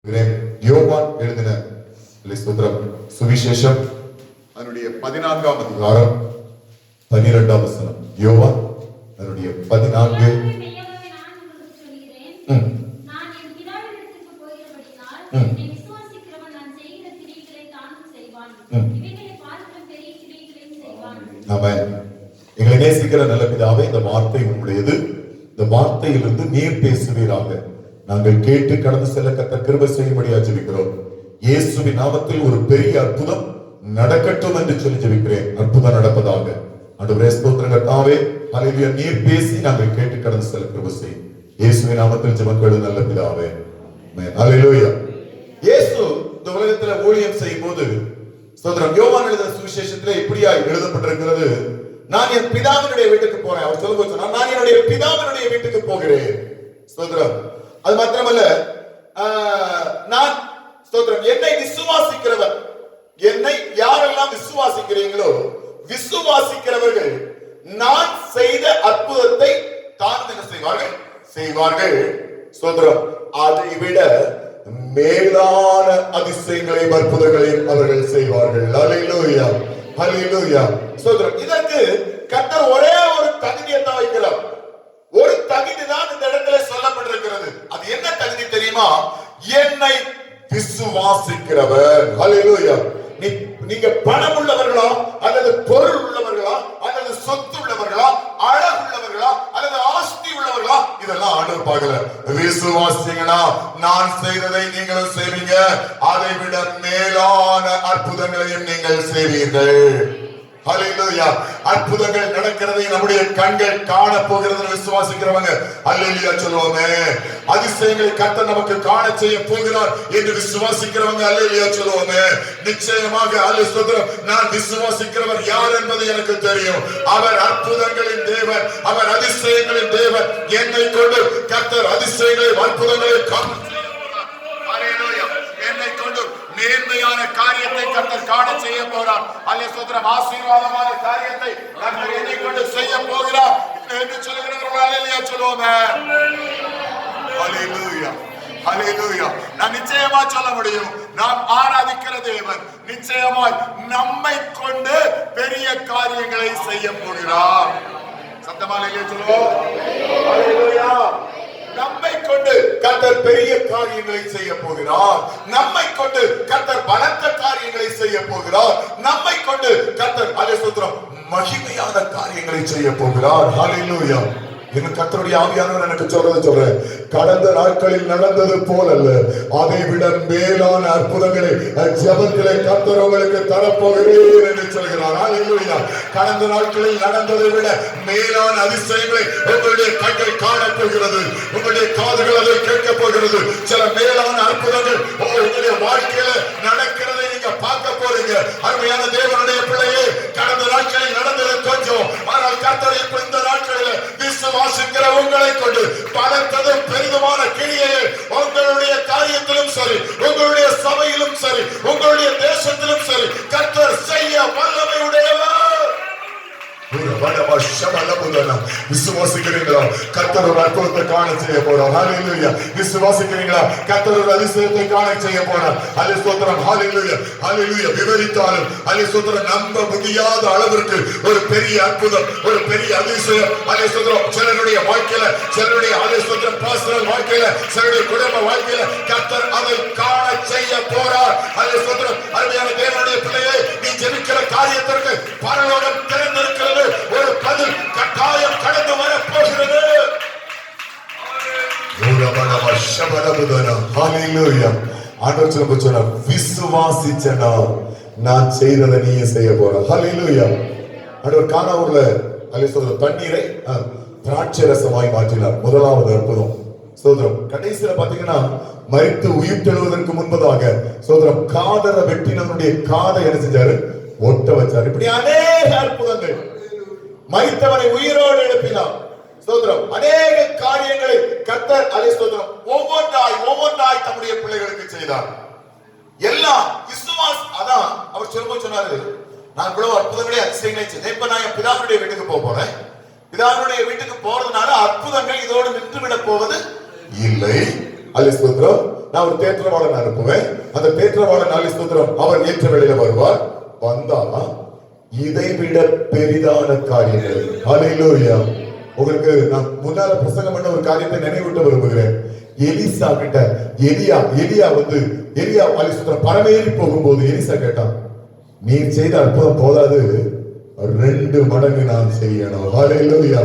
யோவான் எழுதின சுவிசேஷம் அதனுடைய 14ஆம் அதிகாரம் 12ஆம் வசனம். யோவான் அதனுடைய 14. எங்களை நேசிக்கிற நல்ல பிதாவே, இந்த வார்த்தை உங்களுடையது. இந்த வார்த்தையிலிருந்து நீர் பேசுவீராக. நாங்கள் கேட்டு கடந்து செல்ல கர்த்தர் கிருபை செய்யும்படியா ஜெபிக்கிறோம். இயேசுவின் நாமத்தில் ஒரு பெரிய அற்புதம் நடக்கட்டும் என்று சொல்லி ஜெபிக்கிறேன். அற்புதம் நடப்பதாக. ஆண்டவரே ஸ்தோத்திரம் கர்த்தாவே. ஹல்லேலூயா. நீர் பேசி நாங்கள் கேட்டு கடந்து செல்ல கிருபை செய்யும். இயேசுவின் நாமத்தில் ஜெபம் நல்ல பிதாவே. ஆமென். ஹல்லேலூயா. இயேசு இந்த உலகத்துல ஊழியம் செய்யும் போது ஸ்தோத்திரம் யோவான் எழுதின சுவிசேஷத்திலே இப்படியா எழுதப்பட்டிருக்கிறது. நான் என் பிதாவினுடைய வீட்டுக்கு போறேன். அவர் சொல்லும்போது சொன்னார், நான் என்னுடைய பிதாவினுடைய வீட்டுக்கு போகிறேன். ஸ்தோத்திரம். அது மாத்திரமல்ல, நான் ஸ்தோத்திரம் என்னை விசுவாசிக்கிறவர், என்னை யாரெல்லாம் விசுவாசிக்கிறீங்களோ விசுவாசிக்கிறவர்கள் நான் செய்த அற்புதத்தை தான் என்ன செய்வார்கள். ஸ்தோத்திரம். அதை விட மேலான அதிசயங்களையும் அற்புதங்களையும் அவர்கள் செய்வார்கள். ஹல்லேலூயா, ஹல்லேலூயா. ஸ்தோத்திரம். இதற்கு கர்த்தர் ஒரே ஒரு தகுதியை தான் வைக்கிறார். ஒரு தகுதி தான் இந்த இடத்துல சொல்லப்பட்டிருக்கிறது. அது என்ன தகுதி தெரியுமா? என்னை விசுவாசிக்கிறவர். ஹல்லேலூயா. நீங்க பணம் உள்ளவர்களா அல்லது பொருள் உள்ளவர்களா அல்லது சொத்து உள்ளவர்களா அழகு உள்ளவர்களா அல்லது ஆஸ்தி உள்ளவர்களா, இதெல்லாம் ஆண்டவர் பார்க்கல. விசுவாசிங்கன்னா நான் செய்ததை நீங்களும் செய்வீங்க, அதை விட மேலான அற்புதங்களையும் நீங்கள் செய்வீர்கள். ஹல்லேலூயா. அற்புதங்கள் நடக்கிறதை நம்முடைய கண்கள் காண போகிறது விசுவாசிக்கிறவங்க ஹல்லேலூயா சொல்லுவோமே. அதிசயங்களை கர்த்தர் நமக்கு காண செய்ய போகிறார் என்று விசுவாசிக்கிறவங்க ஹல்லேலூயா சொல்லுவோமே. நிச்சயமாக ஹல்லேலூயா. நான் விசுவாசிக்கிறவர் யார் என்பது எனக்கு தெரியும். அவர் அற்புதங்களின் தேவன், அவர் அதிசயங்களின் தேவன். என்னை கொண்டு கர்த்தர் அதிசயங்களை அற்புதங்களை காண மேன்மையான காரியத்தை கர்த்தர் காண செய்ய போகிறார். அல்லேலூயா. ஆசீர்வாதமான காரியத்தை கர்த்தர் என்னை கொண்டு செய்ய போகிறார் என்று சொல்லுகிறவர்கள் அல்லேலூயா சொல்லுவோமே. ஹல்லேலூயா, ஹல்லேலூயா. நான் நிச்சயமா சொல்ல முடியும், நாம் ஆராதிக்கிற தேவன் நிச்சயமாய் நம்மை கொண்டு பெரிய காரியங்களை செய்ய போகிறார். சத்தமா அல்லேலூயா சொல்லுவோம். ஹல்லேலூயா. நம்மை கொண்டு கர்த்தர் பெரிய காரியங்களை செய்ய போகிறார். நம்மை கொண்டு கர்த்தர் பலத்த காரியங்களை செய்ய போகிறார். நம்மை கொண்டு கர்த்தர் அல்லேலூயா மகிமையான காரியங்களை செய்ய போகிறார். ஹல்லேலூயா. என் கர்த்தருடைய ஆவியானவர் எனக்கு சொல்றேன். கடந்த நாட்களில் நடந்தது போல் அல்ல, அதை விட மேலான அற்புதங்களை ஜெபத்திலே கர்த்தர் உங்களுக்கு தரப்போகிறேன் என்று சொல்கிறார். ஹல்லேலூயா. கடந்த நாட்களில் நடந்ததை விட மேலான அதிசயங்களை உங்களுடைய கண்கள் காண போகிறது, உங்களுடைய காதுகள் அதை கேட்க போகிறது. சில மேலான அற்புதங்கள் உங்களுடைய வாழ்க்கையில நடக்கிறதை நீங்க பார்க்க போறீங்க. அருமையான தேவனுடைய பிள்ளையே, கடந்த நாட்களில் நடந்தது கொஞ்சம், ஆனால் கர்த்தர் இப்ப இந்த நாட்களில் விசுவாசிக்கிற உங்களை கொண்டு பலத்ததும் பெரிதுமான கிரியை உங்களுடைய காரியத்திலும் சரி, உங்களுடைய சபையிலும் சரி, உங்களுடைய தேசத்திலும் சரி கர்த்தர் செய்ய வல்லமை உடையவர். விசுவாசிக்கிறீங்களா? கர்த்தர் ஒரு அற்புதத்தை காண செய்ய போறார். ஹல்லேலூயா. விசுவாசிக்கிறீங்களா? கர்த்தர் ஒரு அதிசயத்தை காண செய்ய போறார். ஹல்லேலூயா, ஹல்லேலூயா, ஹல்லேலூயா. விவரித்தாலும் ஹல்லேலூயா நம்ப முடியாத அளவிற்கு ஒரு பெரிய அற்புதம், ஒரு பெரிய அதிசயம் ஹல்லேலூயா சிலருடைய வாழ்க்கையில, சிலருடைய ஹல்லேலூயா பர்சனல் வாழ்க்கையில, சிலருடைய குடும்ப வாழ்க்கையில கர்த்தர் அதை காண செய்ய போறார். ஹல்லேலூயா. அருமையான தேவனுடைய பிள்ளையே, நீ ஜெபிக்கிற காரியத்திற்கு பரலோகம் திறந்திருக்கிறது. ஒரு பதில் கட்டாயம் கடந்து வர போகிறது. விசுவாசிச்சனா நான் செய்ததை நீயே செய்ய போற. ஹல்லேலூயா. ஆண்டவர் கானாவூர்ல அல்லேலூயா தண்ணீரை திராட்சை ரசமாய் மாற்றினார். முதலாவது அற்புதம். சோதரம். கடைசியில பாத்தீங்கன்னா மரித்து உயிர் தெழுவதற்கு முன்பதாக சோதரம் காதரை வெட்டினவனுடைய காதை என்ன செஞ்சாரு? ஒட்ட வச்சார். இப்படி அநேக அற்புதங்கள். மரித்தவனை உயிரோடு எழுப்பினார். ஸ்தோத்திரம். அநேக காரியங்களை கர்த்தர் அல்லேலூயா ஒவ்வொன்றாய் தம்முடைய பிள்ளைகளுக்கு செய்தார். எல்லாம் விசுவாஸ். அதான் அவர் சொல்லும்போது சொன்னாரு, நான் இவ்வளவு அற்புதங்களே அதிசயங்களை செய்தேன். இப்ப நான் என் பிதாவுடைய வீட்டுக்கு போறேன். பிதாவுடைய வீட்டுக்கு போறதுனால அற்புதங்கள் இதோடு நின்றுவிட போவது இல்லை. அல்ல ஸ்தோத்திரம். நான் ஒரு தேற்றவாளன் அனுப்புவேன். அந்த தேற்றவாளன் அல்ல ஸ்தோத்திரம் அவர் ஏற்ற வேளையில வருவார். வந்தாலும் இதைவிட பெரிதான காரியங்கள். ஹல்லேலூயா. உங்களுக்கு நான் முன்னால பிரசங்கம் பண்ண ஒரு காரியத்தை நினைவூட்ட விரும்புகிறேன். எலிசா கிட்ட எலியா அல்ல ஸ்தோத்திரம் பரமேறி போகும்போது எலிசா கேட்டான், நீர் செய்த அற்புதம் போதாது, 2 மடங்கு நான் செய்யணும். ஹல்லேலூயா,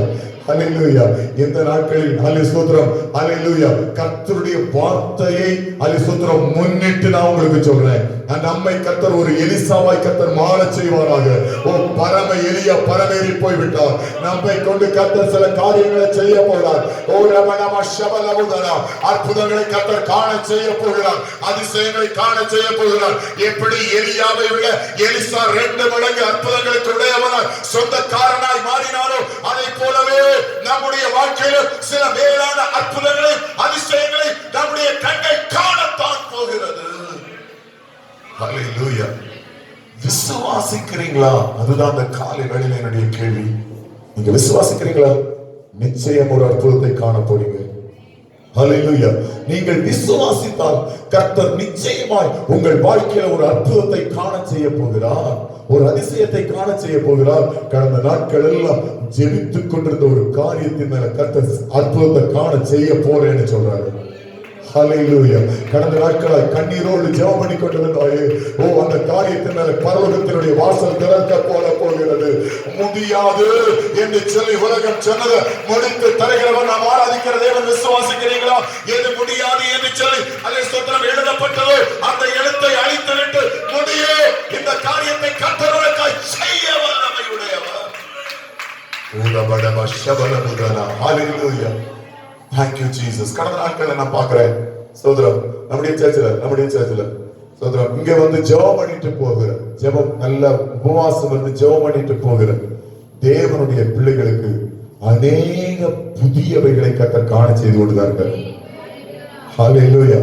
ஹல்லேலூயா. இந்த நாட்களில் ஹல்லேலூயா, ஹல்லேலூயா, கர்த்தருடைய வார்த்தையை ஹல்லேலூயா முன்னிட்டு நான் உங்களுக்கு சொல்றேன், நம்மை கர்த்தர் ஒரு எலிசாவாய் கர்த்தர் மாற செய்வாராக. ஓ பரம எலியா பரமேறி போய்விட்டார். நம்மை கொண்டு கர்த்தர் சில காரியங்களை செய்ய போகிறார். ஓ ரமணமா ஷபலமுதனா அற்புதங்களை கர்த்தர் காண செய்ய போகிறார். அதிசயங்களை காண செய்ய போகிறார். எப்படி எலியாவை விட எலிசா 2 மடங்கு அற்புதங்களுக்கு உடையவனாய் சொந்தக்காரனாய் மாறினாரோ, அதை போலவே நம்முடைய வாழ்க்கையில் சில மேலான அற்புதங்களை அதிசயங்களை நம்முடைய கண்கள் காணத்தான் போகிறது. ஹல்லேலூயா. விசுவாசிக்கிறீங்களா? அதுதான் அந்த காலை வேளையில என்னுடைய கேள்வி. நீங்க விசுவாசிக்கிறீங்களா? நிச்சயம் ஒரு அற்புதத்தை காண போறீங்க. ஹல்லேலூயா. நீங்கள் விசுவாசித்தால் கர்த்தர் நிச்சயமாய் உங்கள் வாழ்க்கையில ஒரு அற்புதத்தை காண செய்ய போகிறார். ஒரு அதிசயத்தை காண செய்ய போகிறார். கடந்த நாட்கள் எல்லாம் ஜெபித்துக் கொண்டிருந்த ஒரு காரியத்தின் மேல கர்த்தர் அற்புதத்தை காண செய்ய போறேன்னு சொல்றாரு. ஹல்லேலூயா. கடந்த நாட்களாய் கண்ணீரோடு ஜெபம் பண்ணி கொண்டிருந்தாயே, ஓ அந்த காரியத்தின் மேல பரலோகத்தினுடைய வாசல் திறக்க போகிறது. முடியாது என்று சொல்லி உலகம் சொன்னது முடித்து தருகிறவன் நாம் ஆராதிக்கிற தேவன். விசுவாசிக்கிறீங்களா? எது முடியாது என்று சொல்லி அதை ஸ்தோத்திரம் எழுதப்பட்டது, அந்த எழுத்தை அழித்துவிட்டு முடியே இந்த காரியத்தை கர்த்தருக்காய் செய்ய வல்லமை உடையவர். ஊதபடப ஷபலமுதனா. ஹல்லேலூயா. Thank you Jesus. கடந்த நாட்களை நான் பார்க்கிறேன் சோதரம் நம்முடைய சர்ச்சில் சோதரம் இங்க வந்து ஜெபம் பண்ணிட்டு போகிற ஜெபம் நல்ல உபவாசம் வந்து ஜெபம் பண்ணிட்டு போகிற தேவனுடைய பிள்ளைகளுக்கு அநேக புதியவைகளை கர்த்தர் காண செய்து கொண்டுதான். ஹல்லேலூயா.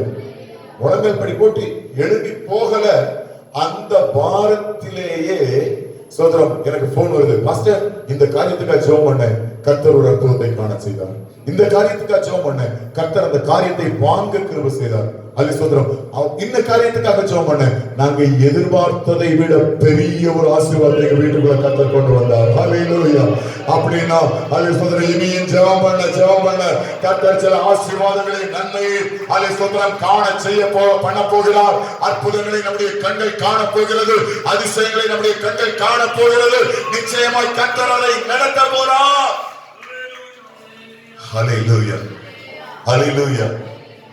முழங்கால் படி போட்டு எழுதி போகல, அந்த வாரத்திலேயே சோதரம் எனக்கு போன் வருது, பாஸ்டர் இந்த காரியத்துக்காக ஜெபம் பண்ணேன், கர்த்தர் ஒரு அற்புதத்தை காண செய்தார். இந்த காரியத்துக்காக ஜெபம் பண்ணேன், கர்த்தர் அந்த காரியத்தை வாங்க கிருபை செய்தார். அல்ல சோதரம் இந்த காரியத்துக்காக ஜெபம் பண்ணேன், நாங்க எதிர்பார்த்ததை விட பெரிய ஒரு ஆசீர்வாதத்தை எங்க வீட்டுக்குள்ள கர்த்தர் கொண்டு வந்தார். ஹல்லேலூயா. அப்படின்னா அல்ல சோதரம் இனியும் ஜெபம் பண்ண கர்த்தர் சில ஆசீர்வாதங்களை நன்மையை அல்ல சோதரம் காண செய்ய பண்ண போகிறார். அற்புதங்களை நம்முடைய கண்கள் காண போகிறது. அதிசயங்களை நம்முடைய கண்கள் காண போகிறது. நிச்சயமாய் கர்த்தர் அதை நடத்த போறார். ஹல்லேலூயா, ஹல்லேலூயா.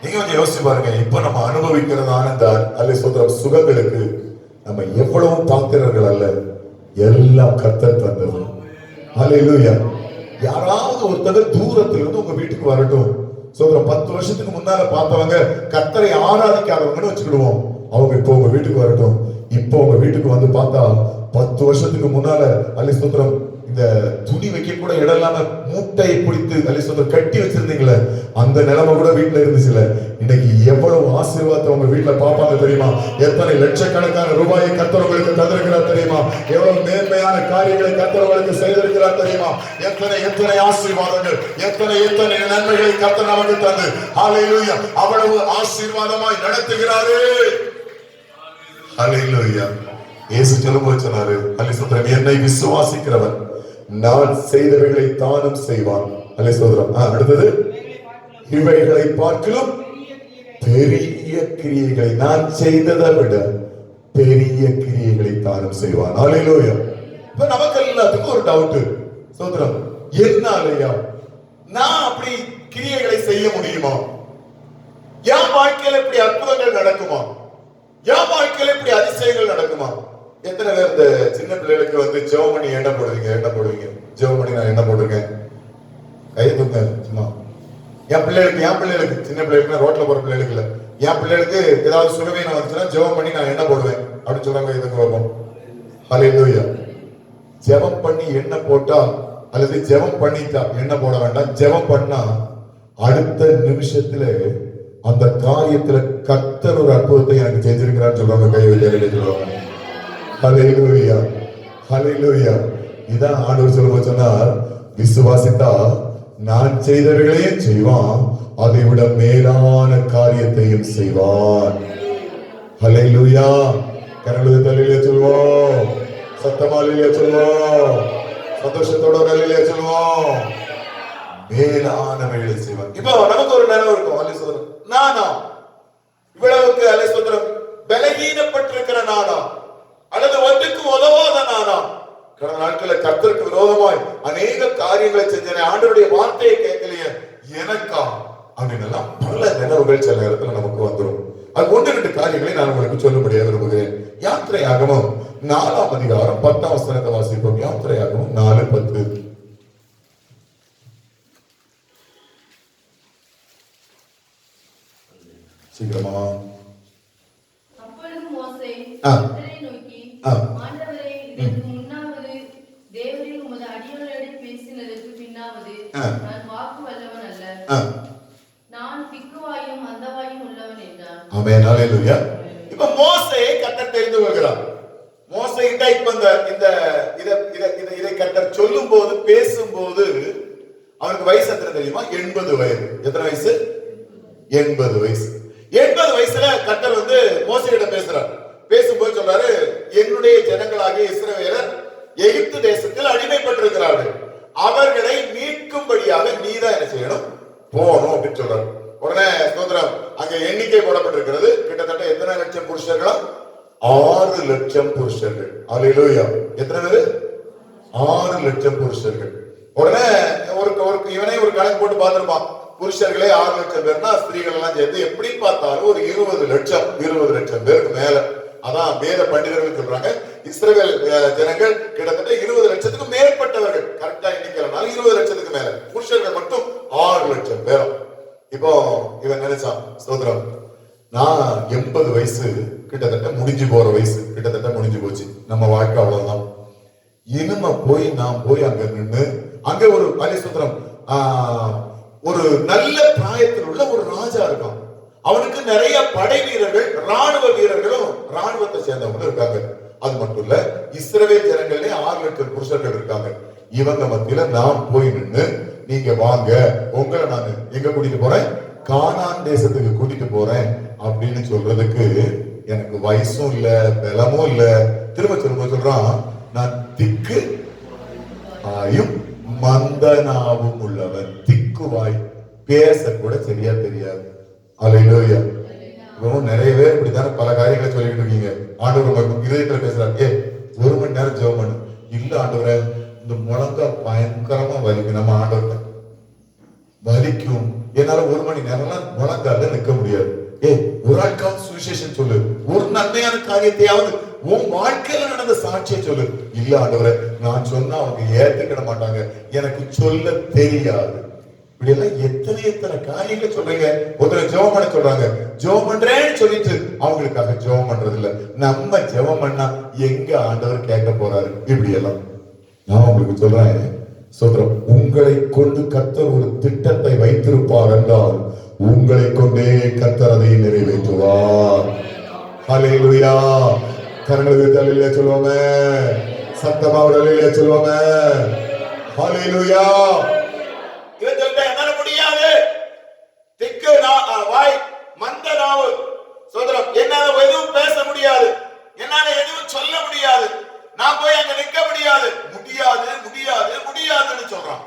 நீங்க கொஞ்சம் யோசிச்சு பாருங்க, இப்ப நம்ம அனுபவிக்கிறதான இந்த அல்ல சோதரம் சுகங்களுக்கு நம்ம எவ்வளவு பாத்திரர்கள் அல்ல, எல்லாம் கர்த்தர் தந்தது. ஹல்லேலூயா. யாராவது ஒருத்தர் தூரத்துல இருந்து உங்க வீட்டுக்கு வரட்டும் சோதரம், 10 வருஷத்துக்கு முன்னால பார்த்தவங்க கர்த்தரை ஆராதிக்காதவங்கன்னு வச்சுக்கிடுவோம், அவங்க இப்போ உங்க வீட்டுக்கு வரட்டும். இப்போ உங்க வீட்டுக்கு வந்து பார்த்தா 10 வருஷத்துக்கு முன்னால அல்ல சோதரம் இந்த துணி வைக்க கூட இடம் இல்லாம மூட்டையை பிடித்து அல்ல சோதரம் கட்டி வச்சிருந்தீங்களே, அந்த நிலைமை கூட வீட்டுல இருந்துச்சுல. இன்னைக்கு எவ்வளவு ஆசீர்வாதத்தை உங்க வீட்டுல பாப்பாங்க தெரியுமா? எத்தனை லட்சக்கணக்கான ரூபாயை கர்த்தர் உங்களுக்கு தந்திருக்கிறார் தெரியுமா? எவ்வளவு மேன்மையான காரியங்களை கர்த்தர் உங்களுக்கு செய்திருக்கிறார் தெரியுமா? எத்தனை ஆசீர்வாதங்கள், எத்தனை நன்மைகளை கர்த்தர் நமக்கு தந்து ஹல்லேலூயா அவ்வளவு ஆசீர்வாதமாய் நடத்துகிறாரு. ஹல்லேலூயா. இயேசு சொல்லும்போது சொன்னாரு, அல்ல சோதரம் என்னை விசுவாசிக்கிறவன் நான் செய்தவைகளை தானும் செய்வான். அல்ல சோதரம் அடுத்தது, இவைகளை பார்க்கிலும் பெரிய கிரியைகளை நான் செய்ததை விட பெரிய கிரியைகளை தானும் செய்வான். ஹல்லேலூயா. இப்ப நமக்கு எல்லாத்துக்கும் ஒரு டவுட், சோதரம் என்னாலயா நான் அப்படி கிரியைகளை செய்ய முடியுமா? என் வாழ்க்கையில இப்படி அற்புதங்கள் நடக்குமா? என் வாழ்க்கையில இப்படி அதிசயங்கள் நடக்குமா? எத்தனை பேர் இந்த சின்ன பிள்ளைகளுக்கு வந்து ஜெபம் பண்ணி எண்ணெய் போடுவீங்க? ஜெபம் பண்ணி நான் எண்ணெய் போட்டிருக்கேன், கையை தூங்க சும்மா. என் பிள்ளைகளுக்கு சின்ன பிள்ளைகளுக்கு, ரோட்ல போற பிள்ளைகளுக்கு இல்ல, என் பிள்ளைகளுக்கு ஏதாவது சுகவீனம் வந்துச்சுன்னா ஜெபம் பண்ணி நான் எண்ணெய் போடுவேன் அப்படின்னு சொல்றாங்க. இதுக்கு வைப்போம். ஹல்லேலூயா. ஜெபம் பண்ணி எண்ணெய் போட்டா அல்லது ஜெபம் பண்ணிட்டா எண்ணெய் போட வேண்டாம். ஜெபம் பண்ணா அடுத்த நிமிஷத்துல அந்த காரியத்துல கர்த்தர் ஒரு அற்புதத்தை எனக்கு செஞ்சிருக்கிறான்னு சொல்றாங்க. கை வைக்க சொல்லுவாங்க. ஹல்லேலூயா, ஹல்லேலூயா. இதான் ஆண்டவர் சொல்லும்போது சொன்னார், விசுவாசித்தா நான் செய்தவர்களையும் செய்வான், அதை விட மேலான காரியத்தையும் செய்வார். ஹல்லேலூயா. கரங்களை தள்ளிலே சொல்வோம், சத்தமாலிலே சொல்வோம், சந்தோஷத்தோட கல்லிலே சொல்வோம். மேலான வேலை செய்வார். இப்போ நமக்கு ஒரு நினைவு இருக்கும், அல்லேலூயா, நானா இவ்வளவுக்கு அல்லேலூயா பலகீனப்பட்டிருக்கிற நானா, அல்லது ஒன்றுக்கு உதவாத நானா, கடந்த நாட்களில் கர்த்தருக்கு விரோதமாய் அநேக காரியங்களை செஞ்சேன், ஆண்டவருடைய வார்த்தையை கேட்கலையே, எனக்கா அப்படின்னு பல நினைவுகள் சில இடத்துல நமக்கு வந்துடும். அது 1-2 காரியங்களை நான் உங்களுக்கு சொல்லும்படியாக விரும்புகிறேன். யாத்திரையாகமம் 4ஆம் அதிகாரம் 10ஆம் வசனத்தை வாசிப்போம். யாத்திரையாகமம் 4:10. சீக்கிரமா. அப்பொழுது மோசே கர்த்தரை நோக்கி, ஆண்டவரே, இதற்கு முன்னாவது தேவரீர் உமது அடியாளோடு பேசினதற்கு பின்னாவது நான் வாக்கு வல்லவன் அல்ல, நான் திக்குவாயும் மந்தவாயும் உள்ளவன் என்றான். ஆமென். ஹல்லேலூயா. இப்ப மோசே கர்த்தர் தெரிந்து கொள்கிறார். மோசே இப்ப இதை கர்த்தர் சொல்லும் போது, பேசும்போது அவனுக்கு வயசு எத்தனை தெரியுமா? 80 வயது. எத்தனை வயசு? 80 வயசு. 80 வயசுல கர்த்தர் மோசேயிட பேசுறார். பேசும்போது சொல்றாரு, என்னுடைய ஜனங்களாகிய இஸ்ரவேலர் எகிப்து தேசத்தில் அடிமைப்பட்டிருக்கிறார்கள், அவர்களை மீட்கும்படியாக நீதான் என்ன செய்யணும்? போகணும் அப்படின்னு சொல்றாரு. உடனே ஸ்தோத்திரம், அங்க எண்ணிக்கை போடப்பட்டிருக்கிறது. கிட்டத்தட்ட எத்தனை லட்சம் புருஷர்களும்? 6 லட்சம் புருஷர்கள். அல்லேலூயா. எத்தனை பேரு? 6 லட்சம் புருஷர்கள். உடனே இவனே ஒரு கணக்கு போட்டு பார்த்திருப்பான். புருஷர்களே 6 லட்சம் பேர்னா ஸ்திரீகள் எல்லாம் சேர்த்து எப்படி பார்த்தாலும் ஒரு 20 லட்சம் பேருக்கு மேல. அதான் வேத பண்டிதர்கள் சொல்றாங்க, இஸ்ரவேல் ஜனங்கள் கிட்டத்தட்ட 20 லட்சத்துக்கு மேற்பட்டவர்கள். கரெக்டா எண்ணிக்கிறனால 20 லட்சத்துக்கு மேல. புருஷர்கள் மட்டும் 6 லட்சம் பேரும். இப்போ இவன் நினைச்சான், ஸ்தோத்திரம், நான் 80 வயசு கிட்டத்தட்ட முடிஞ்சு போற வயசு, கிட்டத்தட்ட முடிஞ்சு போச்சு, நம்ம வாழ்க்கை அவ்வளவுதான். இனிமே நான் போய் அங்க நின்று, அங்க ஒரு பரிசுத்திரம் ஒரு நல்ல பிராயத்தில் உள்ள ஒரு ராஜா இருக்கான். அவனுக்கு நிறைய படை வீரர்கள், ராணுவ வீரர்களும் ராணுவத்தை சேர்ந்தவங்க இருக்காங்க. அது மட்டும் இல்ல, இஸ்ரவேல் ஜனங்களே 6 லட்சம் புருஷர்கள் இருக்காங்க. இவங்க மத்தியில நான் போய் நின்று, நீங்க வாங்க, உங்களை நான் எங்க கூட்டிட்டு போறேன்? கானான் தேசத்துக்கு கூட்டிட்டு போறேன் அப்படின்னு சொல்றதுக்கு எனக்கு வயசும் இல்ல, பலமும் இல்ல. திரும்ப சொல்றான், நான் திக்கு ஆயும் மந்தனாவும் உள்ளவன். திக்குவாய், பேச கூட சரியா தெரியாது. அல்லேலூயா. நிறைய பேர் இப்படித்தானே பல காரியங்களை சொல்லிட்டு இருக்கீங்க. ஆண்டவர் இதயத்துல பேசுறாரு, ஒரு மணி நேரம் ஜெபம் பண்ணு. இல்ல ஆண்டவரே, இந்த முழங்கா பயங்கரமா வலிக்கும். நம்ம ஆண்டவர் வலிக்கும், என்னால 1 மணி நேரம்லாம் முழங்கால நிக்க முடியாது. ஒரு ஆட்காவது சுவிசேஷம் சொல்லு, ஒரு நன்மையான காரியத்தையாவது உன் வாழ்க்கையில நடந்த சாட்சியை சொல்லு. இல்ல ஆண்டவரே, நான் சொன்னா அவங்க ஏத்துக்கிட மாட்டாங்க, எனக்கு சொல்ல தெரியாது. இப்படி எல்லாம் எத்தனை காரியங்களை சொல்றீங்க. ஒருத்தர் ஜெபம் பண்ண சொல்றாங்க, ஜெபம் பண்றேன்னு சொல்லிட்டு அவங்களுக்காக ஜெபம் பண்றது இல்ல. நம்ம ஜெபம் பண்ணா எங்க ஆண்டவர் கேட்க போறாரு? இப்படி எல்லாம் நான் உங்களுக்கு சொல்றேன். சொல்றோம், உங்களை கொண்டு கர்த்தர் ஒரு திட்டத்தை வைத்திருப்பார் என்றால் உங்களை கொண்டே கர்த்தர் அதை நிறைவேற்றுவார். ஹல்லேலூயா. கரங்களை தள்ளிலே சொல்லுவாங்க, சத்தமா உடலிலே சொல்லுவாங்க. ஹல்லேலூயா. என்னால முடியாது, திக்கு வாய், மந்த நாவு, சோதரம், என்னால எதுவும் பேச முடியாது, என்னால எதுவும் சொல்ல முடியாது, நான் போய் அங்க நிக்க முடியாது, முடியாதுன்னு சொல்றான்.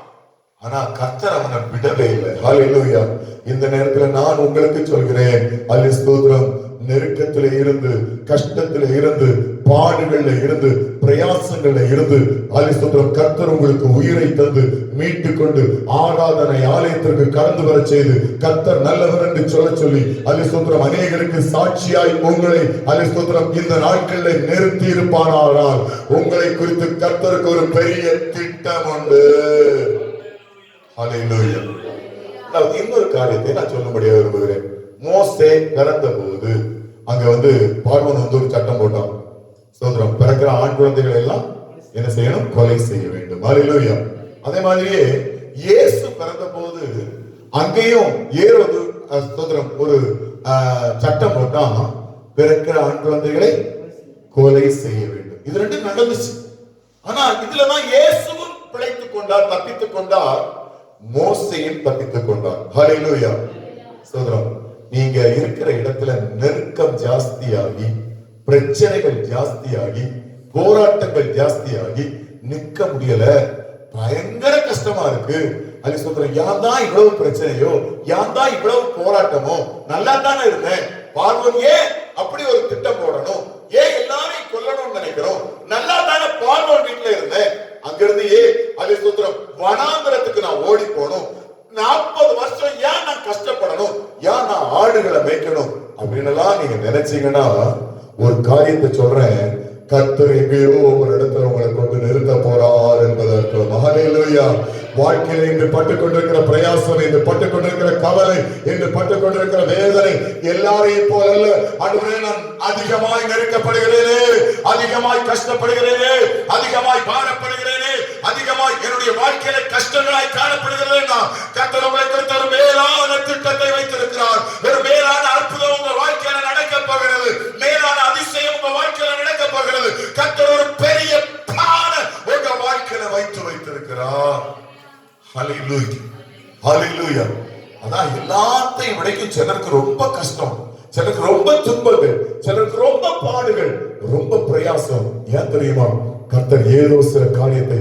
ஆனா கர்த்தர் அவனை விடவே இல்லை. ஹல்லேலூயா. இந்த நேரத்துல நான் உங்களுக்கு சொல்கிறேன், அல்லேலூயா, ஸ்தோத்திரம், நெருக்கத்திலே இருந்து, கஷ்டத்திலே இருந்து, பாடுகள்ல இருந்து, பிரயாசங்கள்ல இருந்து, அல்லேலூயா, ஸ்தோத்திரம், கர்த்தர் உங்களுக்கு உயிரை தந்து மீட்டு கொண்டு ஆராதனை ஆலயத்திற்கு கடந்து வர செய்து கர்த்தர் நல்லவர் என்று சொல்ல சொல்லி, அல்லேலூயா, ஸ்தோத்திரம், அநேகருக்கு சாட்சியாய் உங்களை, அல்லேலூயா, ஸ்தோத்திரம், இந்த நாட்களில் நிறுத்தி இருப்பானால் உங்களை குறித்து கர்த்தருக்கு ஒரு பெரிய திட்டம் உண்டு. ஹல்லேலூயா. இன்னொரு காரியத்தை நான் சொல்லும்படியாக விரும்புகிறேன். மோசே பிறந்த போது அங்க பார்வோன் ஒரு சட்டம் போட்டான். சோதரம், பிறக்கிற ஆண் குழந்தைகள் எல்லாம் என்ன செய்யணும்? கொலை செய்ய வேண்டும். ஹல்லேலூயா. அதே மாதிரியே இயேசு பிறந்த போது அங்கேயும் ஏரோது சோதரம் ஒரு சட்டம் போட்டான், பிறக்கிற ஆண் குழந்தைகளை கொலை செய்ய வேண்டும். இது ரெண்டும் நடந்துச்சு. ஆனா இதுலதான் இயேசுவும் பிழைத்துக் கொண்டார், தப்பித்துக் கொண்டார், மோசேயும் தப்பித்துக் கொண்டார். ஹல்லேலூயா. சோதரம், நீங்க இருக்கிற இடத்துல நெருக்கம் ஜாஸ்தியாகி, பிரச்சனைகள் ஜாஸ்தியாகி, போராட்டங்கள் ஜாஸ்தியாகி நிக்க முடியல, பயங்கர கஷ்டமா இருக்கு. அது சொல்றேன், யான் தான் இவ்வளவு பிரச்சனையோ, யான் தான் இவ்வளவு போராட்டமோ, நல்லா தானே இருந்தேன், பார்வன் ஏன் அப்படி ஒரு திட்டம் போடணும், ஏன் எல்லாரையும் கொல்லணும்னு நினைக்கிறோம், நல்லா தானே பார்வன் வீட்டுல இருந்தேன், அங்கிருந்து அது சொல்றேன் வனாந்தரத்துக்கு நான் ஓடி போகணும், 40 வருஷம் ஏன் நான் கஷ்டப்படணும், ஏன் நான் ஆடுகளை மேய்க்கணும் அப்படின்னு எல்லாம் நீங்க நினைச்சீங்கன்னா, ஒரு காரியத்தை சொல்றேன், கர்த்தர் எங்கேயோ ஒரு இடத்துல உங்களை கொண்டு நிறுத்த போறார் என்பதற்கு. ஹல்லேலூயா. வாழ்க்கையில இன்று பட்டுக் கொண்டிருக்கிற பிரயாசம், இன்று பட்டுக் கொண்டிருக்கிற கவலை, இன்று பட்டுக் கொண்டிருக்கிற வேதனை எல்லாரையும் போல அல்ல. ஆண்டவரே, நான் அதிகமாய் நெருக்கப்படுகிறேனே, அதிகமாய் கஷ்டப்படுகிறேனே, அதிகமாய் பாரப்படுகிறேனே, அதிகமாய் என்னுடைய வாழ்க்கையில கஷ்டங்களாய் காணப்படுகிறேன். கர்த்தர் உங்களை குறித்த ஒரு மேலான திட்டத்தை வைத்திருக்கிறார். ஒரு மேலான அற்புதம் உங்க வாழ்க்கையில நடக்க போகிறது, மேலான அதிசயம் உங்க வாழ்க்கையில நடக்க போகிறது. கர்த்தர் ஒரு பெரிய பிளான் உங்க வாழ்க்கையில வைத்திருக்கிறார். ஹல்லேலூயா, ஹல்லேலூயா. அதான் எல்லாத்தையும் விடைக்கும் சிலருக்கு ரொம்ப கஷ்டம், சிலருக்கு ரொம்ப துன்பங்கள், சிலருக்கு ரொம்ப பாடுகள், ரொம்ப பிரயாசம். ஏன் தெரியுமா? கர்த்தர் ஏதோ சில காரியத்தை,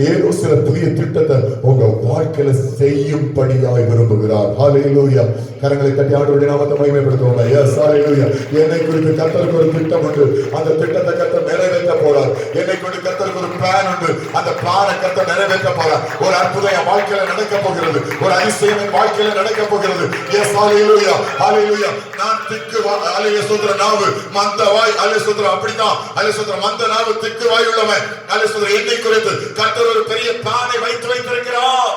ஏதோ சில புதிய திட்டத்தை உங்க வாழ்க்கையில செய்யும்படியாய் விரும்புகிறார். ஹல்லேலூயா. கரங்களை தட்டி ஆண்டவருடைய நாமத்தை மகிமைப்படுத்துவோம். எஸ், ஹல்லேலூயா. என்னை குறித்து கர்த்தருக்கு ஒரு திட்டம் உண்டு, அந்த திட்டத்தை கர்த்தர் நிறைவேற்ற போறார். என்னை குறித்து கர்த்தருக்கு ஒரு பிளான் உண்டு, அந்த பிளானை கர்த்தர் நிறைவேற்ற போறார். ஒரு அற்புதம் என் வாழ்க்கையில நடக்க போகிறது, ஒரு அதிசயம் என் வாழ்க்கையில நடக்க போகிறது. எஸ், ஹல்லேலூயா, ஹல்லேலூயா. நான் திக்கு ஹல்லேலூயா சொல்ற நாவு மந்த வாய், ஹல்லேலூயா சொல்ற அப்படிதான், ஹல்லேலூயா சொல்ற மந்த நாவு திக்கு வாய் உள்ளவன். ஹல்லேலூயா சொல்ற என்னை குறித்து கர்த்தர் ஒரு பெரிய பிளானை வைத்திருக்கிறார்.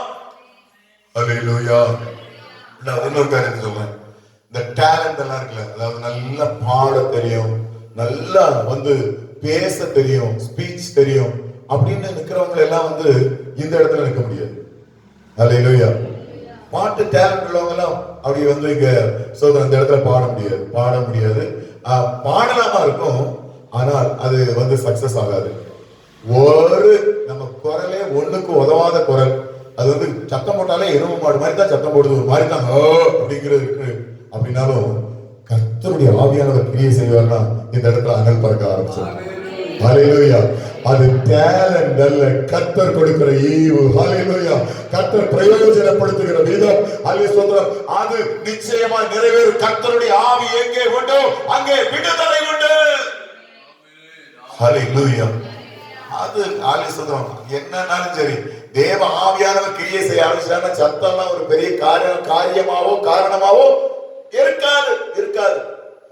ஹல்லேலூயா. நான் இன்னொரு காரியத்தை சொல்றேன், இந்த டேலண்ட் எல்லாம் இருக்குல்ல, அதாவது நல்லா பாட தெரியும், நல்லா பேச தெரியும், ஸ்பீச் தெரியும் அப்படின்னு நிக்கிறவங்க எல்லாம் இந்த இடத்துல நிற்க முடியாது. ஹல்லேலூயா. பாட்டு டேலண்ட் உள்ளவங்க எல்லாம் அப்படி இங்க சோதனை இந்த இடத்துல பாட முடியாது. பாடலாமா இருக்கும், ஆனால் அது சக்சஸ் ஆகாது. ஒரு நம்ம குரலே ஒண்ணுக்கு உதவாத குரல், அது சத்தம் போட்டாலே எருமை மாடு மாதிரி தான் சத்தம் போடுது, ஒரு மாதிரி தான் அப்படிங்கிறது இருக்கு. அப்படின்னாலும் கர்த்தருடைய ஆவியானவர் கிரியை செய்வார்னா இந்த இடத்துல அனல் பறக்க ஆரம்பிச்சார். ஹல்லேலூயா. அது டேலண்ட் அல்ல, கர்த்தர் கொடுக்கிற ஈவு. ஹல்லேலூயா. கர்த்தர் பிரயோஜனப்படுத்துகிற விதம், ஹல்லேலூயா, அது நிச்சயமா நிறைவேறும். கர்த்தருடைய ஆவி எங்கே உண்டோ அங்கே விடுதலை உண்டு. ஹல்லேலூயா. அது ஆலோசனம் என்னன்னாலும் சரி, தேவ ஆவியானவர் கிரியை செய்ய ஆரம்பிச்சாங்கன்னா சத்தம்லாம் ஒரு பெரிய காரியமாவோ காரணமாவோ இருக்காது.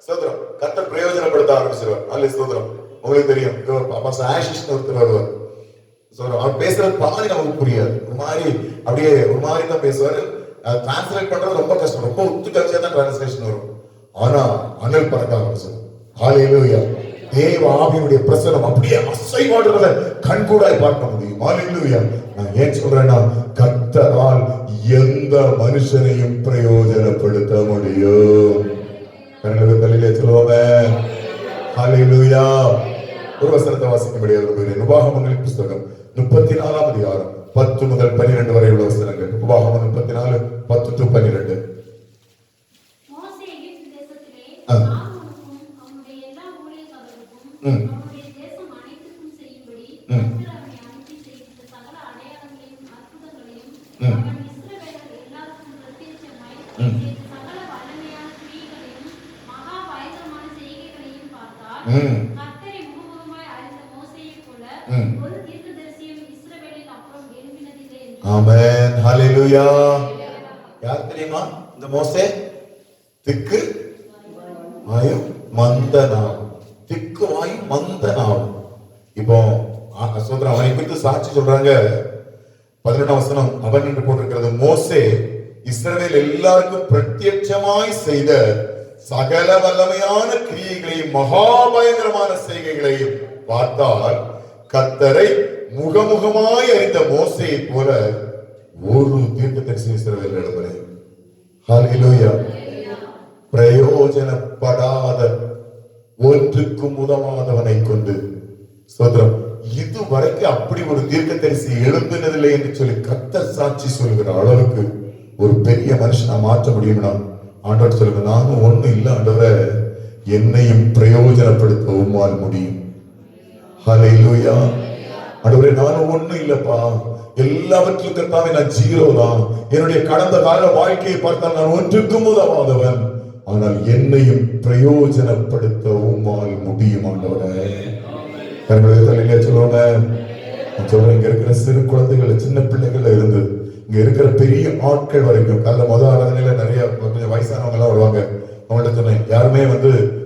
சோதரம் கர்த்தர் பிரயோஜனப்படுத்த ஆரம்பிச்சிருவார். அல்ல சோதரம் உங்களுக்கு தெரியும், ஒருத்தர் வருவார். அவர் பேசுறது பாதி நமக்கு புரியாது, ஒரு மாதிரி தான் பேசுவாரு. டிரான்ஸ்லேட் பண்றது ரொம்ப கஷ்டம், ரொம்ப உத்து கழிச்சா தான் டிரான்ஸ்லேஷன் வரும். ஆனா அனல் பறக்க ஆரம்பிச்சிடும். ஹல்லேலூயா. தேவ ஆவியினுடைய பிரசனம் அப்படியே அசைவாடுறத கண்கூடாய் பார்க்க முடியும். ஹல்லேலூயா. நான் ஏன் சொல்றேன்னா, கர்த்தரால் எந்த மனுஷனையும் பிரயோஜனப்படுத்த முடியும். கண்களுக்கு தலையிலே சொல்லுவோமே. ஹல்லேலூயா. ஒரு வசனத்தை வாசிக்க முடியாது. உபாகமங்களின் புஸ்தகம் 34ஆம் அதிகாரம் 10 முதல் 12 வரை உள்ள வசனங்கள். உபாகமம் 34 10 to 12. ஆமென். ஹல்லேலூயா. யார் தெரியுமா இந்த மோசே? திக்கு வாயும் மந்த நாவும். திக்கு வாயும் மந்த நாவும். இப்போ சோதரன் அவனை குறித்து சாட்சி சொல்றாங்க. 11ஆம் வசனம் அவன் என்று போட்டிருக்கிறது. மோசே இஸ்ரவேல் எல்லாருக்கும் பிரத்யட்சமாய் செய்த சகல வல்லமையான கிரியைகளையும் மகாபயங்கரமான செய்கைகளையும் பார்த்தால் கர்த்தரை முகமுகமாய் அறிந்த மோசேயை போல ஒரு தீர்க்கதரிசி இஸ்ரவேல் இடம்பெறும். ஹல்லேலூயா. பிரயோஜனப்படாத ஒன்றுக்கும் உதவாதவனை கொண்டு சோதரம் இதுவரைக்கும் அப்படி ஒரு தீர்க்கதரிசி எழும்பினதில்லை என்று சொல்லி கர்த்தர் சாட்சி சொல்கிற அளவுக்கு ஒரு பெரிய மனுஷனை மாற்ற முடியும்னா ஆண்டவர் சொல்லுங்க, நானும் ஒண்ணும் இல்லை ஆண்டவரே, என்னையும் பிரயோஜனப்படுத்த உம்மால் முடியும். ஹல்லேலூயா. ஆண்டவரே, நானும் ஒண்ணும் இல்லப்பா, எல்லாவற்றிலும் கர்த்தாவே நான் ஜீரோ தான். என்னுடைய கடந்த கால வாழ்க்கையை பார்த்தால் நான் ஒன்றுக்கும் உதவாதவன். ஆனால் என்னையும் பிரயோஜனப்படுத்த உம்மால் முடியும் ஆண்டவரே. கர்த்தருடைய சொல்லுவாங்க, சொல்றேன், இங்க இருக்கிற சிறு குழந்தைகள், சின்ன பிள்ளைகள் இருந்து இங்க இருக்கிற பெரிய ஆட்கள் வரைக்கும், கல்ல முதல் ஆராதனையில நிறைய கொஞ்சம் வயசானவங்க எல்லாம் வருவாங்க. அவங்கள்ட்ட சொன்னேன், யாருமே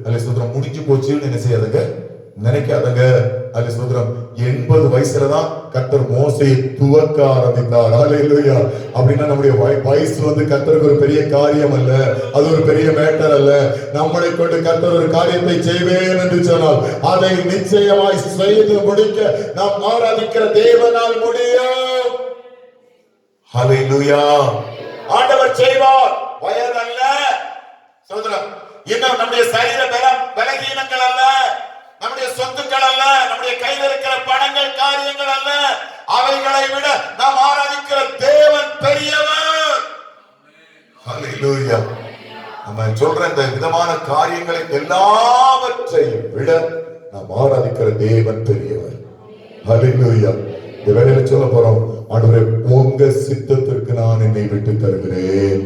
அல்ல சூத்திரம் முடிஞ்சு போச்சுன்னு என்ன செய்யாதங்க, நினைக்காதங்க. அல்ல சூத்திரம் 80 வயசுலதான் கர்த்தர் மோசையை துவக்க ஆரம்பித்தார். ஹல்லேலூயா. அப்படின்னா நம்முடைய வயசு கர்த்தருக்கு ஒரு பெரிய காரியம் அல்ல, அது ஒரு பெரிய மேட்டர் அல்ல. நம்மளை கொண்டு கர்த்தர் ஒரு காரியத்தை செய்வேன் என்று சொன்னால் அதை நிச்சயமாய் செய்து முடிக்க நாம் ஆராதிக்கிற தேவனால் முடியும். ஹல்லேலூயா. ஆண்டவர் செய்வார், வயதல்ல சோதரம், இன்னும் நம்முடைய சரீர பலகீனங்கள் அல்ல, நம்முடைய சொத்துக்கள் அல்ல, நம்முடைய கையில் இருக்கிற பணங்கள், காரியங்கள் அல்ல, அவைகளை விட நாம் ஆராதிக்கிற தேவன் பெரியவர். ஹல்லேலூயா. நம்ம சொல்ற இந்த விதமான காரியங்களை எல்லாவற்றையும் விட நாம் ஆராதிக்கிற தேவன் பெரியவர். ஹல்லேலூயா. இந்த வேளையில சொல்ல போறோம், ஆண்டவரே, உங்க சித்தத்திற்கு நான் என்னை விட்டு தருகிறேன்,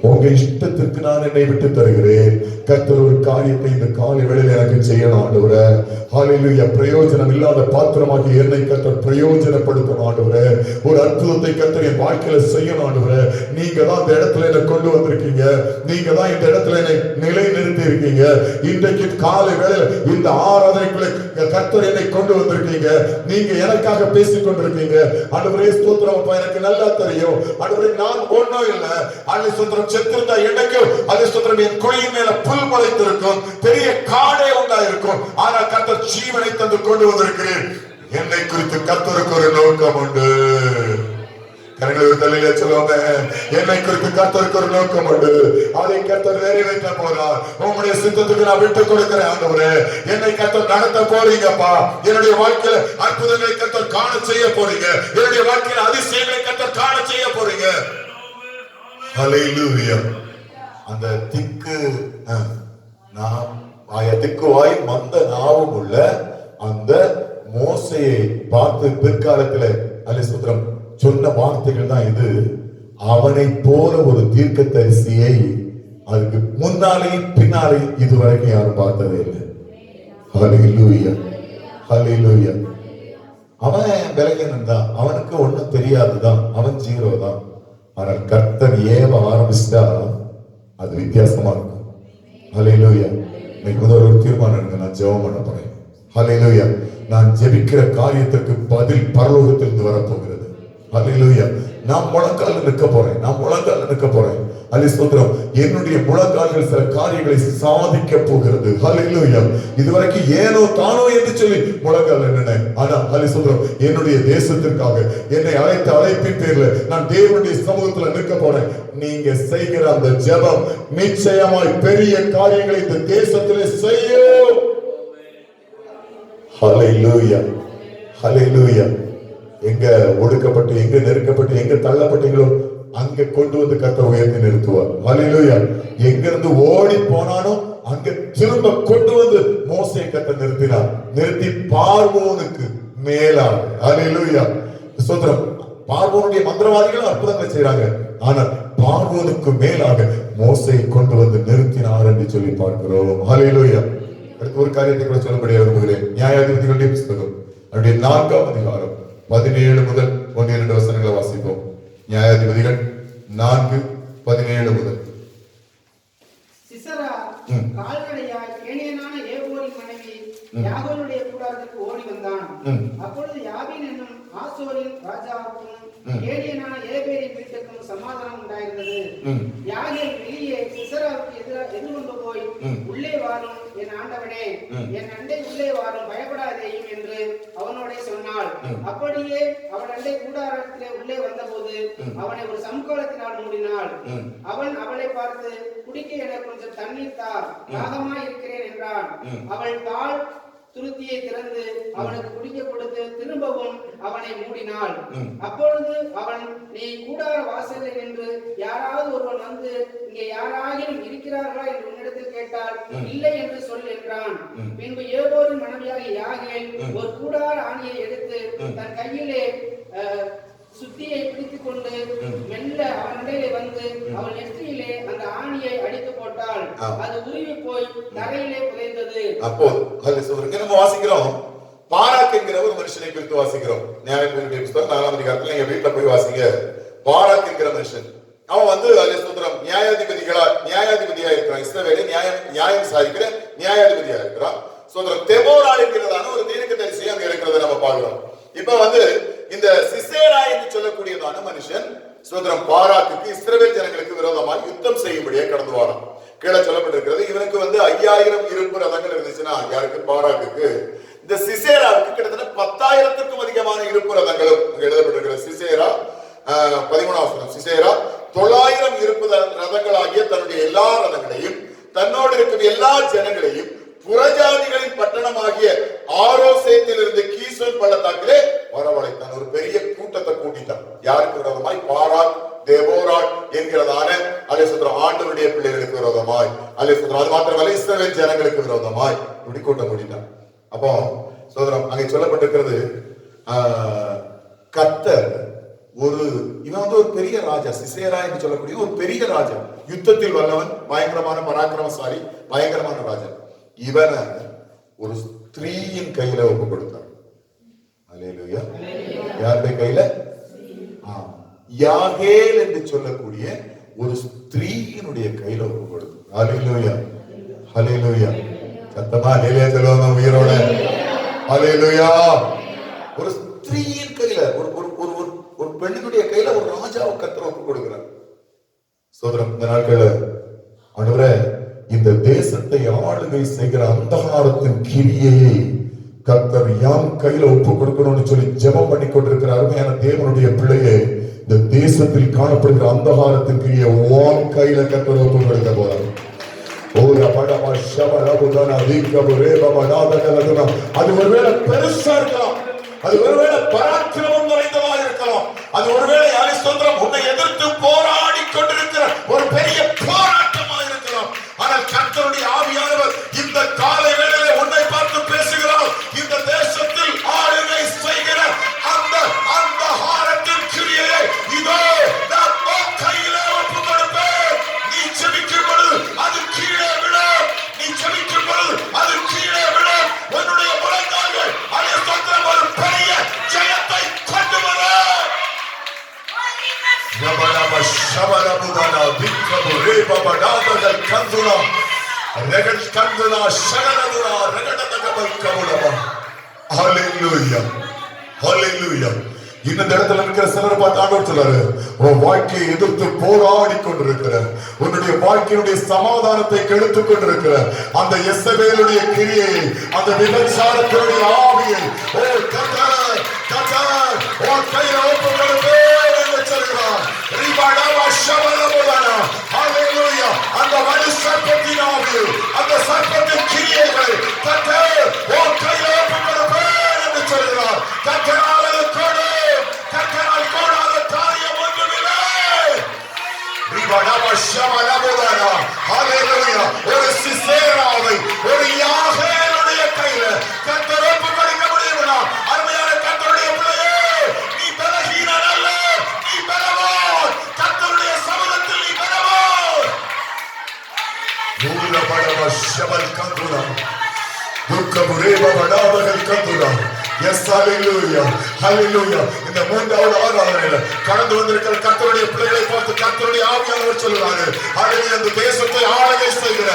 உங்க இஷ்டத்திற்கு நான் என்னை விட்டு தருகிறேன். கர்த்தர் ஒரு காரியத்தை இந்த காலை வேளையில் எனக்கு செய்யணும் ஆண்டவரே. ஹல்லேலூயா. பிரயோஜனம் இல்லாத பாத்திரமாகி என்னை கர்த்தர் பிரயோஜனப்படுத்தணும் ஆண்டவரே. ஒரு அற்புதத்தை கர்த்தர் என் வாழ்க்கையில செய்யணும் ஆண்டவரே. நீங்க தான் இந்த இடத்துல என்னை கொண்டு வந்திருக்கீங்க, நீங்க தான் இந்த இடத்துல என்னை நிலை நிறுத்தி இருக்கீங்க. இன்றைக்கு காலை வேளையில் இந்த ஆராதனைக்குள்ள கர்த்தர் என்னை கொண்டு வந்திருக்கீங்க, நீங்க எனக்காக பேசிக் கொண்டிருக்கீங்க ஆண்டவரே. ஸ்தோத்திரம் அப்பா, எனக்கு நல்லா தெரியும் ஆண்டவரே, நான் ஒண்ணும் இல்லை. அல்ல ஸ்தோத்திரம், செத்திருந்தா என்னைக்கும் அல்ல ஸ்தோத்திரம் என் குழியின் மேல புல் முளைத்திருக்கும், பெரிய காடே உண்டாயிருக்கும். ஆனால் கர்த்தர் ஜீவனை தந்து கொண்டு வந்திருக்கிறேன். என்னை குறித்து கர்த்தருக்கு ஒரு நோக்கம் உண்டு. தலையில சொல்லுவாங்க, என்னை குறித்து கர்த்தருக்கு ஒரு நோக்கம் உண்டு, அதை கர்த்தர் நிறைவேற்ற போறார். உங்களுடைய சித்தத்துக்கு நான் விட்டுக் கொடுக்கிறேன் ஆண்டவரே. என்னை கர்த்தர் நடத்த போறீங்கப்பா. என்னுடைய வாழ்க்கையில அற்புதங்களை கர்த்தர் காண செய்ய போறீங்க, என்னுடைய வாழ்க்கையில அதிசயங்களை கர்த்தர் காண செய்ய போறீங்க. ஹல்லேலூயா. அந்த திக்கு திக்குவாய் மந்த நாவும் உள்ள அந்த மோசையை பார்த்து பிற்காலத்துல அல்லேலூயா சொன்ன வார்த்தைகள் தான் இது. அவனை போல ஒரு தீர்க்கதரிசியை அதுக்கு முன்னாலேயும் பின்னாலேயும் இதுவரைக்கும் யாரும் பார்த்ததே இல்லை. ஹல்லேலூயா. ஹல்லேலூயா. அவன் விலகினன் தான், அவனுக்கு ஒண்ணும் தெரியாதுதான், அவன் ஜீரோ தான். ஆனால் கர்த்தர் ஏவ ஆரம்பிச்சா அது வித்தியாசமா இருக்கும். ஹல்லேலூயா. இன்னைக்கு முதல் ஒரு தீர்மானம் எடுங்க, நான் ஜெபம் பண்ண போறேன். ஹல்லேலூயா. நான் ஜெபிக்கிற காரியத்திற்கு பதில் பரலோகத்திலிருந்து வரப்போகிறது. ஹல்லேலூயா. நான் முழங்கால நிற்க போறேன், நான் முழங்கால நிற்க போறேன். அல்லேலூயா. என்னுடைய முழங்கால்கள் சில காரியங்களை சாதிக்க போகிறது. ஹல்லேலூயா. இதுவரைக்கும் ஏனோ தானோ என்று சொல்லி முழங்கால் நின்றேன். ஆனா அல்லேலூயா, என்னுடைய தேசத்திற்காக என்னை அழைத்த அழைப்பின் பேர்ல நான் தேவனுடைய சமூகத்துல நிற்க போறேன். நீங்க செய்கிற அந்த ஜெபம் நிச்சயமாய் பெரிய காரியங்களை இந்த தேசத்திலே செய்யும். ஹல்லேலூயா. ஹல்லேலூயா. எங்க ஒடுக்கப்பட்டு, எங்க நெருக்கப்பட்டு, எங்க தள்ளப்பட்டீங்களோ அங்க கொண்டு வந்து கர்த்தர் உயர்த்தி நிறுத்துவார். ஹல்லேலூயா. எங்க இருந்து ஓடி போனாலும் அங்க திரும்ப கொண்டு வந்து மோசேயை கர்த்தர் நிறுத்தினார். நிறுத்தி பார்வோனுக்கு மேலாக. ஹல்லேலூயா. ஸ்தோத்திரம். பார்வோனுடைய மந்திரவாதிகளும் அற்புதங்களை செய்றாங்க, ஆனால் பார்வோனுக்கு மேலாக மோசேயை கொண்டு வந்து நிறுத்தினார் என்று சொல்லி பார்க்கிறோம். ஹல்லேலூயா. அடுத்த ஒரு காரியத்தை கூட சொல்லப்படியாக விரும்புகிறேன். நியாயாதிபதிகளுடைய புத்தகம் அவருடைய 4ஆம் அதிகாரம் 17 முதல் 1-2 வசனங்களை வாசிப்போம். நியாயாதிபதிகள் 4:17 முதல். சிசரா கால்நடையாய் கேனியனான ஏபோரின் மனைவி யாகோனுடைய கூடாரத்துக்கு ஓடி வந்தான். அப்பொழுது யாபீன் என்னும் ஆசோரின் ராஜாவுக்கும் கேனியனான ஏபேரின் வீட்டுக்கும் சமாதானம் உண்டாயிருந்தது. யாகேல் வெளியே சிசராவுக்கு எதிர்கொண்டு போய், உள்ளே வாரும் என் ஆண்டவனே, என் அண்டை உள்ளே வாரும், பயப்படாதேயும் என்று அவனோட சொன்னாள். அப்படியே அவன் அண்டை கூடாரத்திலே உள்ளே வந்தபோது அவனை ஒரு சமுக்காலத்தினால் மூடினாள். அவன் அவளை பார்த்து, குடிக்க எனக்கு கொஞ்சம் தண்ணீர் தா, தாகமாய் இருக்கிறேன் என்றான். அவள் துருத்தியை திறந்து அவனுக்கு குடிக்க கொடுத்து திரும்பவும் அவனை மூடினாள். அப்பொழுது அவன், நீ கூடார வாசலில் நின்று யாராவது ஒருவன் வந்து இங்கே யாராகிலும் இருக்கிறார்களா என்று உன்னிடத்தில் கேட்டால் இல்லை என்று சொல் என்றான். பின்பு ஏபோரின் மனைவியாகிய யாகேல் ஒரு கூடார ஆணியை எடுத்து தன் கையிலே சுத்தியை பிடித்துக் கொண்டு மெல்ல அவன் இடையிலே வந்து அவன் நெற்றியிலே அந்த ஆணியை அடித்து போட்டாள். அது உருவி போய் தரையிலே புதைந்தது. அப்போ நம்ம வாசிக்கிறோம், பாராக் என்கிற ஒரு மனுஷனை குறித்து வாசிக்கிறோம். நியாயாதிபதிகளுடைய புத்தகம் 4ஆம் அதிகாரத்துல எங்க வீட்டுல போய் வாசிங்க. பாராக் என்கிற மனுஷன், அவன் வந்து நியாயாதிபதியா இருக்கிறான். இஸ்ரவேலை நியாயம் விசாரிக்கிற நியாயாதிபதியா இருக்கிறான். தெபோராள் என்கிறதான ஒரு தீர்க்கதரிசி அங்க இருக்கிறத நம்ம பார்க்கிறோம். இப்ப வந்து இந்த சிசேரா என்று சொல்லக்கூடியதான மனுஷன் பாராக்குக்கு இஸ்ரவேல் ஜனங்களுக்கு விரோதமாக யுத்தம் செய்யும்படியே கடந்து வரான். கீழே சொல்லப்பட்டிருக்கிறது, இவனுக்கு வந்து 5000 இரும்பு ரதங்கள் இருந்துச்சுன்னா யாருக்கு? பாராக்குக்கு. இந்த சிசேராவுக்கு கிட்டத்தட்ட 10,000க்கும் அதிகமான இரும்பு ரதங்களும் எழுதப்பட்டிருக்கிற சிசேரா 13ஆம் வசனம், சிசேரா 900 இரும்பு ரதங்களாகிய தன்னுடைய எல்லா ரதங்களையும் தன்னோடு இருக்கும் எல்லா ஜனங்களையும் புறஜாதிகளின் பட்டணமாகிய ஆரோசேத்திலிருந்து கீசோன் பள்ளத்தாக்கிலே வரவழைத்தான். ஒரு பெரிய கூட்டத்தை கூட்டிட்டான். யாருக்கு விரோதமாய்? பாராக், தெபோராள் என்கிறதான ஆண்டவருடைய பிள்ளைகளுக்கு விரோதமாய், அது மாத்திரமல்ல இஸ்ரவேல் ஜனங்களுக்கு விரோதமாய் இப்படி கூட்டம் கூட்டிட்டான். அப்போ சோதரம் அங்கே சொல்லப்பட்டிருக்கிறது, கர்த்தர் இவன் வந்து ஒரு பெரிய ராஜா, சிசேரா என்று சொல்லக்கூடிய ஒரு பெரிய ராஜா, யுத்தத்தில் வல்லவன், பயங்கரமான பராக்கிரமசாலி, பயங்கரமான ராஜா. இவனை ஒரு ஸ்திரீயின் கையில ஒப்பு கொடுத்தார். அல்லேலூயா. யாருடைய கையில? யாகேல் என்று சொல்லக்கூடிய ஒரு ஸ்திரீயினுடைய கையில ஒப்பு கொடுத்தார். அல்லேலூயா, அல்லேலூயா. சத்தமா அல்லேலூயா சொல்லுவாங்க உயிரோட. அல்லேலூயா. ஒரு ஸ்திரீயின் கையில, ஒரு பெண்ணினுடைய கையில ஒரு ராஜாவை கர்த்தர் ஒப்பு கொடுக்கிறார். சோதரம், இந்த நாட்கள்ல ஆண்டவரே, இந்த தேசத்தை ஆளுகை செய்கிற அந்தகாரத்தின் கிரியையை கர்த்தர் யாம் கையில ஒப்பு கொடுக்கணும்னு சொல்லி ஜெபம் பண்ணி கொண்டிருக்கிற அருமையான தேவனுடைய பிள்ளையே, இந்த தேசத்தில் காணப்படுகிற அந்தகாரத்தின் கிரியை வான் கையில கர்த்தர் ஒப்பு கொடுக்க போறார். அது ஒருவேளை பெருசா இருக்கலாம், அது ஒருவேளை பராக்கிரமம் நிறைந்ததாக இருக்கலாம், அது ஒருவேளை உன்னை எதிர்த்து போராடி கொண்டிருக்கிற ஒரு பெரிய போராட்டமாக இருக்கலாம். ஆனால் கர்த்தருடைய ஆவியானவர் இந்த காலை வேளையிலே உன்னை பார்த்து பேசுகிறார். இந்த தேசத்தில் ஆளுகை செய்கிற அந்த அந்தகாரத்தின் கிரியையை இதோ நான் உன் கையிலே ஒப்பு கொடுப்பேன். நீ ஜெபிக்கும் பொழுது அது கீழே விழும். நீ ஜெபிக்கும் பொழுது அது கீழே விழும். உன்னுடைய முழங்கால்கள் ஒரு பெரிய ஜெயத்தை கொண்டு வரும். இந்த இடத்துல இருக்கிற சிலர் பார்த்து ஆண்டவர் சொல்றாரு, உன் வாழ்க்கையை எதிர்த்து போராடி கொண்டிருக்கிற, உன்னுடைய வாழ்க்கையினுடைய சமாதானத்தை கெடுத்துக் கொண்டிருக்கிற அந்த எசபேலுடைய கிரியை, அந்த விபச்சாரத்தினுடைய ஆவியை உன் கையில ஒப்பு கொடுப்பேன் என்று சொல்கிறார். அந்த வலு சர்ப்பத்தின் ஆவி, அந்த சர்ப்பத்தின் கிரியைகளை கர்த்தர் உன் கையில ஒப்பு கொடுப்பேன் என்று சொல்கிறார். கர்த்தரால் அது கொடு, கர்த்தரால் கூடாத காரியம் ஒன்றுமில்லை. ஒரு சிசேராவை ஒரு யாகேலுடைய கையில கர்த்தர் ஒப்பு கொடுக்க முடியுமா? அருமையான கர்த்தருடைய பிள்ளையே, நீ பலகீனன் அல்ல, நீ பலவான். கர்த்தருடைய சமூகத்தில் நீ பலவான். இந்த மூன்றாவது ஆராதனையில கடந்து வந்திருக்கிற கர்த்தருடைய பிள்ளைகளை பார்த்து கர்த்தருடைய ஆவியானவர் சொல்லுவாரு, அந்த தேசத்தை ஆளுகை செய்கிற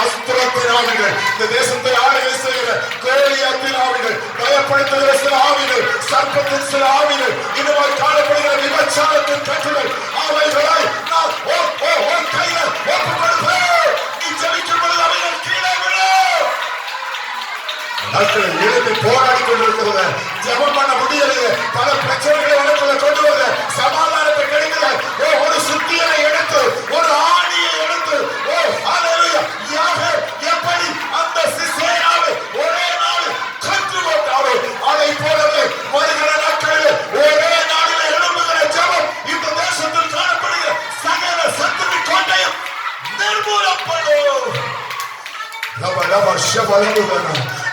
அஸ்திரத்தின் ஆவிகள், இந்த தேசத்தை ஆளுகை செய்கிற கோலியாத்தின் ஆவிகள், பயப்படுத்துகிற சில ஆவிகள், சர்ப்பத்தின் சில ஆவிகள், இதுவரை காணப்படுகிற விபச்சாரத்தின் கட்டுகள், அவைகளை நான் கையில ஒப்பு கொடுப்பேன். நீ ஜெபிக்கும் பொழுது அவைகள் கீழே விழும். நாட்களை எழுதி போராடி கொண்டிருக்கிறது, ஜெபம் பண்ண முடியலையே, பல பிரச்சனைகளை உனக்குள்ள கொண்டு வருது, சமாதானத்தை கிடைக்கல. ஒரு சுத்தியலை எடுத்து, ஒரு ஆணியை எடுத்து, எப்படி அந்த சிசேராவை ஒரே நாள்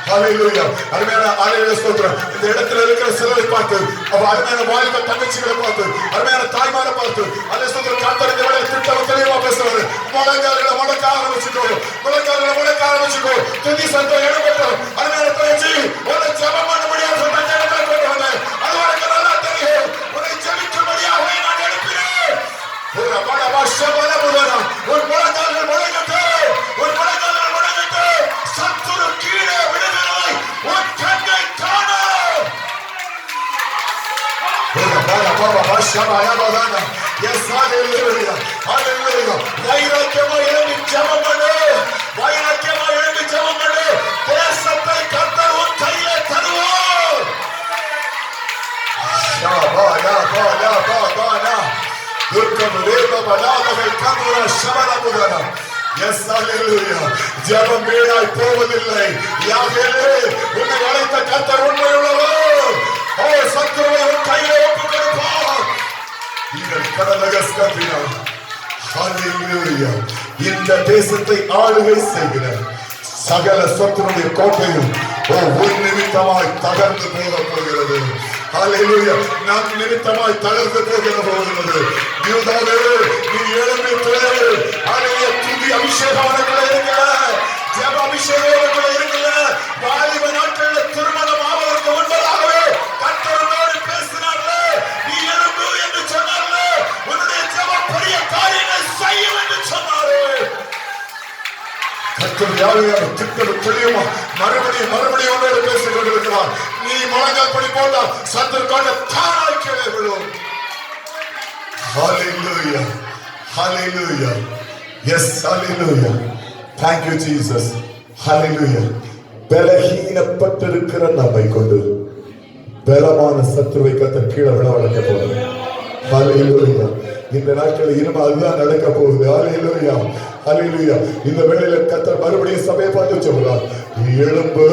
ஹalleluya. அருமையான ஆண்டவரே ஸ்தோத்திரம். இந்த இடத்துல இருக்கிற சிலரை பார்த்து, அருமையான வாலிப தங்கச்சிகளை பார்த்து, அருமையான தாய்மாரை பார்த்து, அதே ஸ்தோத்திரம் கர்த்தர் இந்த வேளையில் திட்டம் தெளிவா பேசுறாரு. முழங்கால்களை முடக்க ஆரம்பிச்சுக்கோ, முழங்கால்களை முடக்க ஆரம்பிச்சுக்கோ. துதி சத்தம் இடம்பெற்றோம். அருமையான தங்கச்சி, உன்னை ஜெபம் பண்ண முடியாது சொன்ன இடத்துல கொண்டு வந்தேன். அது உனக்கு நல்லா தெரியும். உன்னை ஜெபிக்கும்படியாக நான் எழுப்பினேன். ஒரு பலபஷபலபுதனா, ஒரு முழங்கால்கள் முழங்கட்டு, ஒரு முழங்கால்கள் முழங்கட்டு. சத்துரு கீழே விழுகிறதை உன் கண்கள் காணும். ஒரு பலபஷபலபுதனா. எஸ் ஹalleluya, ஹalleluya. வைராக்கியமா எழும்பி ஜெபம் பண்ணு, வைராக்கியமா எழும்பி ஜெபம் பண்ணு. தேசத்தை கர்த்தர் உன் கையிலே தருவார். ஷாபாயா பாயா பாபானா. Yes, hallelujah. ஜெபம் வீணாய் போவதில்லை. யாவேலே உன்னை அழைத்த கர்த்தர் உண்மையுள்ளவர். ஓ சத்துருவை உன் கையிலே ஒப்புக் கொடுப்பார். நீங்கள் கடலகஸ்கத்தினார். Hallelujah. இந்த தேசத்தை ஆளுகை செய்கிற சகல சத்துருடைய கோட்டையும் உன் நிமித்தமாய் தகர்ந்து போக போகிறது. ஹalleluya. நாம் நிமித்தமாய் தகர்ந்து போகிறது. யூதாவே, நீ எழும்பி தொழு. ஹalleluya. துதி அபிஷேகங்களுக்குள்ள இருக்கல, ஜெப அபிஷேகங்களுக்குள்ள இருக்கல. வாலிப நாட்களில் திருமணம் ஆவதற்கு முன்பதாகவே கர்த்தரோடு பேசினார்ல. நீ எழும்பு என்று சொன்னார்ல. உன்னுடைய ஜெபம் பெரிய காரியங்களை செய்யும் என்று சொன்னாரே. கர்த்தர் யாவையான திட்டம் தெரியுமா? மறுபடியும் உன்னோடு பேசிக் கொண்டிருக்கிறார். நீ முழங்கால் படி போட்டால் சத்துரு கொண்ட தானாய் கீழே விழும். Hallelujah, hallelujah. Yes, hallelujah. Thank you Jesus. Hallelujah. பலஹீனப்பட்டிருக்கிற நம்மை கொண்டு பலமான சத்துருவை கர்த்தர் கீழே விழவழைக்க போகுது. Hallelujah. இந்த நாட்களில் இனிமே அதுதான் நடக்க போகுது. ஹalleluya, ஹalleluya. இந்த வேளையில கர்த்தர் மறுபடியும் சபையை பார்த்து சொல்றார், நீ எழும்பு.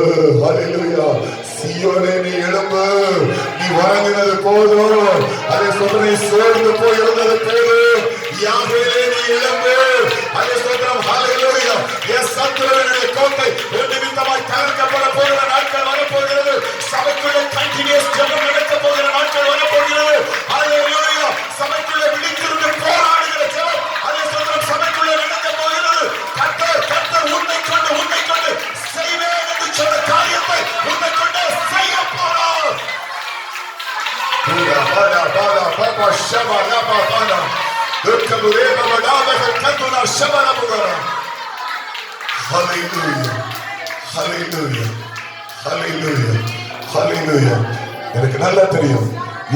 ஹalleluya. சீயோனே, நீ எழும்பு. நீ வணங்கினது போதும். அதே சொல்றேன், சோர்ந்து போய் எழுந்தது போதும். யாவேலே, நீ எழும்பு. அதே சொல்றேன், ஹalleluya. எஸ் சத்துருவினுடைய கோட்டை நிமித்தமாய் தகர்க்கப்பட போகிற நாட்கள் வரப்போகிறது. சபைக்குள்ளே கண்டினியூஸ் ஜெபம் நடக்க போகிற நாட்கள் வரப்போகிறது. ஹalleluya. சபைக்குள்ளே விழித்திருந்து போராடுகிற ஜெபம் அதே சொல்றேன் சபைக்குள்ளே நடக்க போகிறது. கர்த்தர் உன்னை கொண்டு செய்வேன் என்று சொன்ன காரியத்தை உன்னை கொண்டு செய்ய போறார். பாபா ஷபா லபா பானா துக்கமுரே பவடாதக கந்துனா ஷபா லபுகரா. ஹalleluya, ஹalleluya, ஹalleluya, ஹalleluya. எனக்கு நல்லா தெரியும்,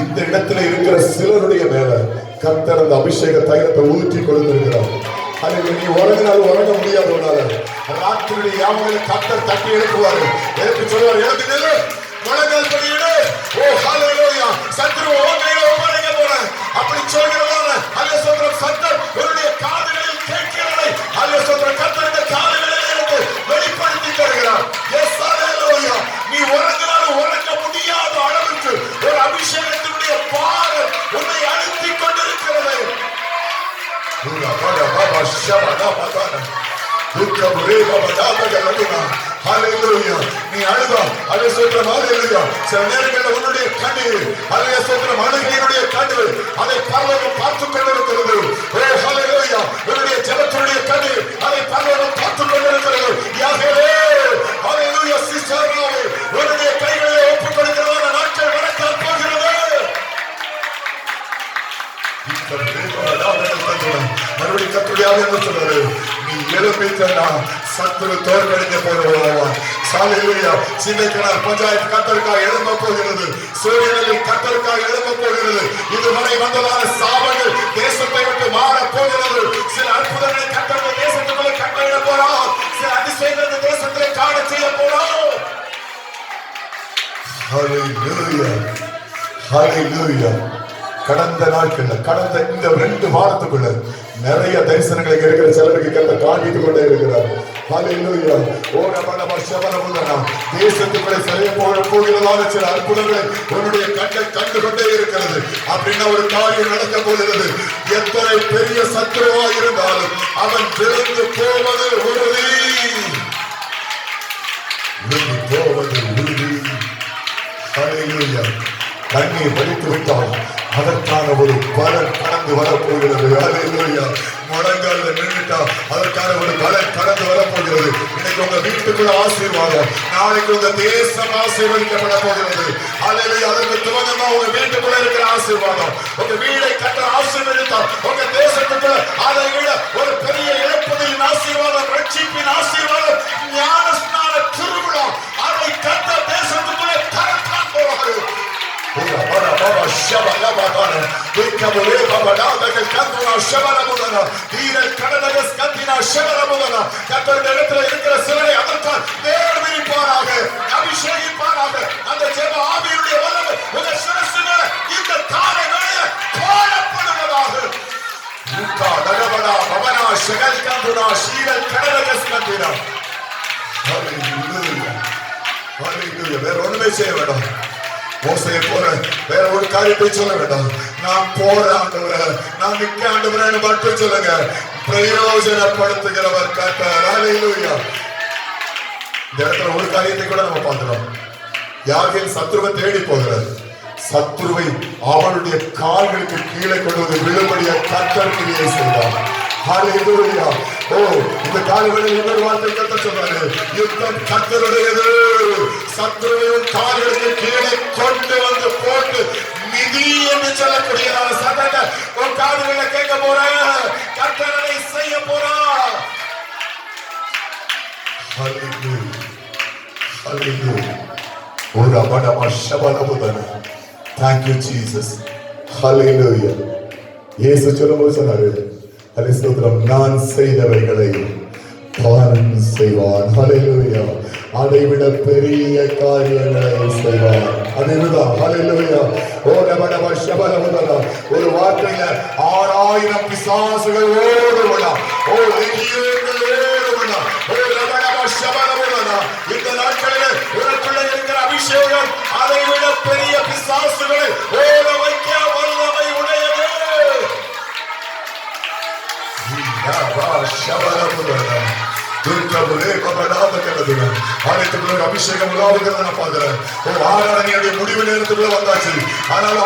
இந்த இடத்துல இருக்கிற சிலருடைய மேல கர்த்தர் அந்த அபிஷேக தைலத்தை ஊற்றி கொடுத்திருக்கிறார். நீ உறங்கினாலும் உறங்க முடியாது. ராத்திரி யாவங்களில் கர்த்தர் தட்டி எழுப்புவாரு. எனக்கு சொல்லுவார், எனக்கு நில்லு, முழங்கால் படியிடு. ஓ ஹalleluya. சத்துரு உன் கையில ஒப்படைக்க போறேன் அப்படி சொல்கிறதால அல்ல சொல்ற சத்தம் உன்னுடைய காதுகளில் கேட்கிறதை அல்ல சொல்ற கர்த்தர் இந்த காதுகளில் எனக்கு வெளிப்படுத்தி தருகிறார். எஸ் ஹalleluya. நீ உறங்கினாலும் உறங்க முடியாத அளவுக்கு ஒரு அபிஷேகத்தினுடைய பாரம் உன்னை அழுத்திக் கொண்டிருக்கிறது. நீ அழுதா அதே சொல்ற ஹalleluya. சில நேரங்களில் உன்னுடைய கண்ணீர் அதே சொல்ற அழுகையினுடைய கண்ணீர் அதை பரலோகம் பார்த்துக் கொண்டிருக்கிறது. ஓ ஹalleluya. உன்னுடைய ஜெபத்தினுடைய கண்ணீர் அதை பரலோகம் பார்த்துக் கொண்டிருக்கிறது. யாகவே ஹalleluya. சிஸ்டராவே, உன்னுடைய கைகளை ஒப்புக் கொடுக்கிறதான நாட்கள் வரத்தான் போகிறது. மறுபடி கத்துடையாக என்ன சொல்றாரு, நீ எழுப்பிட்டா சத்துரு தோற்கடிக்க போகிறவா. ஹalleluya. சிந்தைக்கனால் பஞ்சாயத்து கர்த்தருக்காக எழும்ப போகிறது. சூரியனில் கர்த்தருக்காக எழும்ப போகிறது. இதுவரை வந்ததான சாபங்கள் தேசத்தை விட்டு மாற போகிறது. சில அற்புதங்களை கர்த்தர் தேசத்துக்குள்ளே கட்டளையிட போறார். சில அதிசயங்களை தேசத்திலே காண செய்ய போறார். ஹalleluya, ஹalleluya. கடந்த நாட்கள்ல கடந்த இந்த 2 வாரத்துக்குள்ள நிறைய தரிசனங்களை இருக்கிற சிலருக்கு கர்த்தர் காண்பித்துக் கொண்டே இருக்கிறார். ஹalleluya. தேசத்துக்குள்ளே சிறைய போகிறதான சில அற்புதங்களை உன்னுடைய கண்கள் கண்டு கொண்டே இருக்கிறது. அப்படின்னா ஒரு காரியம் நடக்க போகிறது. எத்தனை பெரிய சத்துருவா இருந்தாலும் அவன் விழுந்து போவது உறுதி. விழுந்து போவது உறுதி. ஹல்லேலூயா. கண்ணீர் வடித்து விட்டால் அதற்கான ஒரு பலன் கடந்து வரப்போகிறது. ஹல்லேலூயா. முழங்கால நின்றுட்டா அதற்கான ஒரு பலன் கடந்து வரப்போகிறது. இன்னைக்கு உங்க வீட்டுக்குள்ள ஆசீர்வாதம், நாளைக்கு உங்க தேசம் ஆசீர்வதிக்கப்பட போகிறது. ஹல்லேலூயா. அதற்கு துவக்கமா உங்க வீட்டுக்குள்ள இருக்கிற ஆசீர்வாதம், உங்க வீடை கட்ட ஆசீர்வதித்தால் உங்க தேசத்துக்குள்ள அதை விட ஒரு பெரிய இழப்பதின் ஆசீர்வாதம், ரட்சிப்பின் ஆசீர்வாதம், ஞானஸ்நான திருவிழா அதை கட்ட தேசத்துக்குள்ள தரத்தான் போவாரு. அபிஷேகிப்பாராக. அந்த ஜெப ஆவியுடைய வல்லமை உங்க சிரசு மேல இந்த காலை வேளையில போடப்படுவதாக. வேற ஒண்ணுமே செய்ய வேண்டாம். மோசையை போல வேற ஒரு காரியத்தை சொல்ல வேண்டாம். நான் போற ஆண்டவரே, நான் நிக்க ஆண்டவரே மட்டும் சொல்லுங்க. பிரயோஜனப்படுத்துகிறவர் கர்த்தர். ஹல்லேலூயா. இந்த இடத்துல ஒரு காரியத்தை கூட நம்ம பார்க்கிறோம். யாகில் சத்ருவை தேடி போகிறார். சத்ருவை அவனுடைய கால்களுக்கு கீழே கொண்டு விழும்படிய கர்த்தர் கிரியை செய்தார். ஹல்லேலூயா. ஓ, இந்த கால்களில் இன்னொரு வார்த்தை கர்த்தர் சொல்றாரு, யுத்தம் கர்த்தருடையது. சத்ருவையும் கால்களுக்கு கீழே கொண்டு வந்து போட்டு மிதி என்று சொல்லக்கூடிய சத்தத்தை உன் காதுகளை கேட்க போற. கர்த்தரை செய்ய போறார். ஹல்லேலூயா. ஹல்லேலூயா. ஒரு அபடமா ஷபலபுதன. Thank you Jesus. Hallelujah. இயேசு சொல்லும்போது சொன்னாரு, ஹல்லேலூயா, நான் செய்தவைகளை அவன் செய்வான். ஹல்லேலூயா. அதைவிட பெரிய காரியங்களை செய்வான். அதுதான் ஹல்லேலூயா. ஓ ரபடமா ஷபலபுதன. ஒரு வார்த்தையில 6000 பிசாசுகள் ஓடுவலாம். ஓ லெகியோன்கள் ஓடுவலாம். ஓ ரபடமா ஷபலபுதன. இந்த நாட்களிலே உனக்குள்ள இருக்கிற அபிஷேகம் அதை விட பெரிய பிசாசுகளை ஓட வைக்க வல்லமை உடையது. அபிஷேகம் ஆராதனையுடைய முடிவு நேரத்துக்குள்ள வந்தாச்சு. ஆனால்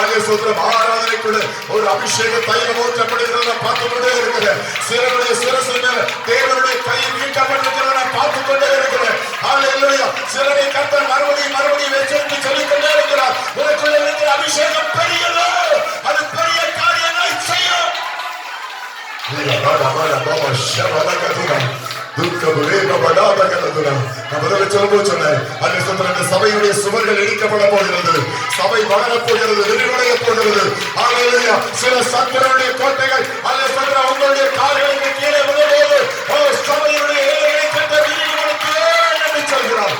ஆராதனைக்குள்ள ஒரு அபிஷேக தைலம் ஊற்றப்படுகிறத பார்த்துக் கொண்டே இருக்கிறேன். சிலருடைய சிரசு மேல தேவனுடைய கை நீட்டப்பட்டிருக்கிறத பார்த்துக் கொண்டே இருக்கிறேன். சிலரை கர்த்தர் மறுபடியும் எச்சரித்து சொல்லிக் கொண்டே இருக்கிறார். உனக்குள்ள இருக்கிற அபிஷேகம் பெரியது, அது பெரிய காரியங்களை செய்யும். சபையுடைய சுவர்கள் இடிக்கப்பட போகிறது. சபை வளரப் போகிறது, விரிவடைய போகிறது. சில சத்துருடைய கோட்டைகள் உங்களுடைய கால்களுக்கு கீழே விழும்போது சபையுடைய ஏழைகளை கட்ட விரிவுகளுக்கு என்று சொல்கிறார்.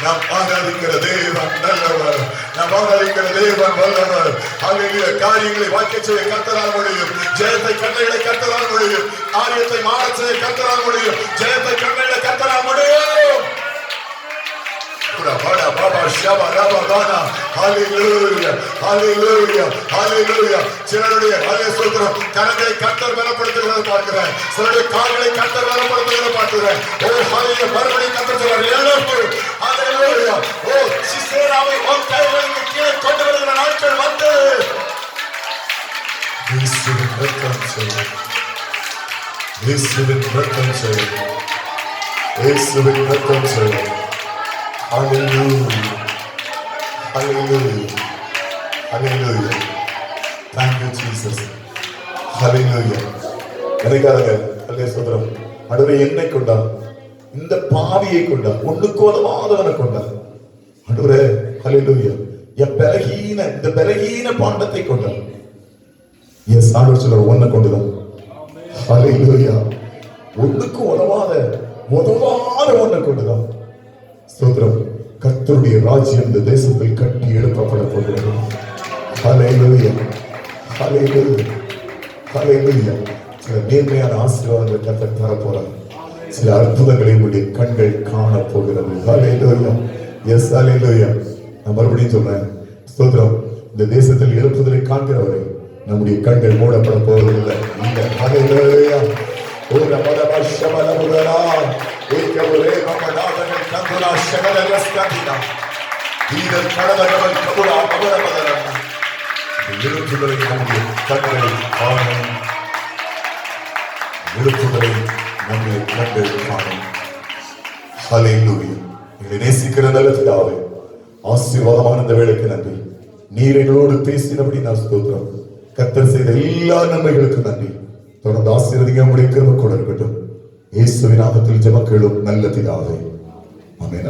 நாம் ஆராதிக்கிற தேவன் நல்லவர், நாம் ஆராதிக்கிற தேவன் வல்லவர். காரியங்களை வாய்க்க செய்ய கர்த்தரால் முடியும். ஜெயத்தை கட்டளையிட கர்த்தரால் முடியும். காரியத்தை மாற செய்ய கர்த்தரால் முடியும். ஜெயத்தை கட்டளையிட கர்த்தரால் முடியும். சிலருடைய கரங்களை கர்த்தர் பலப்படுத்துகிறத பார்க்கிறேன். சிலருடைய கால்களை கர்த்தர் பலப்படுத்துகிறத பார்க்கிறேன். மறுபடியும் கர்த்தர் சொல்றார், ஓ சிசேராவை உன் கைகளுக்கு கீழே கொண்டு வருகிற நாட்கள் வந்து Hallelujah. Hallelujah. Hallelujah. Thank you Jesus. Hallelujah. எனக்காக அல்லே சோதரம் அடுவே என்னை கொண்டா, இந்த பாவியை கொண்டா, ஒண்ணுக்கு உதவாதவனை கொண்டா அடுவரே. ஹல்லேலூயா. இந்த பலகீன பாண்டத்தை கொண்டா. எஸ் ஆண்டவர் சொல்றார், ஒன்னை கொண்டுதான். ஹல்லேலூயா. ஒண்ணுக்கு உதவாத ஒன்னை கொண்டுதான். ஸ்தோத்திரம். கர்த்தருடைய ராஜ்யம் இந்த தேசத்தில் கட்டி எழுப்பப்பட போகிறது. ஹல்லேலூயா. ஹல்லேலூயா. ஹல்லேலூயா. சில மேன்மையான ஆசீர்வாதங்களை கர்த்தர் தர போறார். சில அற்புதங்களை உங்களுடைய கண்கள் காண போகிறது. ஹல்லேலூயா. எஸ் ஹல்லேலூயா. நான் மறுபடியும் சொல்றேன், ஸ்தோத்திரம். இந்த தேசத்தில் எழுப்புதலை காண்கிறவரை நம்முடைய கண்கள் மூடப்பட போவதில்லை. இந்த ஹல்லேலூயா. ஓர பரம ஷமல முதரா ஏகவரே மமநாதன் கந்துலா ஷமல ரஸ்கதினா இதல் கடலகவல் கபுரா கபரபதரா. எழுப்புதலை நம்முடைய கண்கள் காணும். எழுப்புதலை நம்முடைய கண்கள் காணும். ஹல்லேலூயா. எங்களை நேசிக்கிற நல்ல பிதாவே, ஆசீர்வாதமான இந்த வேளைக்கு நன்றி. நீர் எங்களோடு பேசினபடி நான் ஸ்தோத்திரம். கர்த்தர் செய்த எல்லா நன்மைகளுக்கும் நன்றி. தொடர்ந்து ஆசீர்வதிங்க. உம்முடைய கிருபை கூட இருக்கட்டும். இயேசுவின் நாமத்தில் ஜெபம் கேளும் நல்ல பிதாவே. ஆமென்.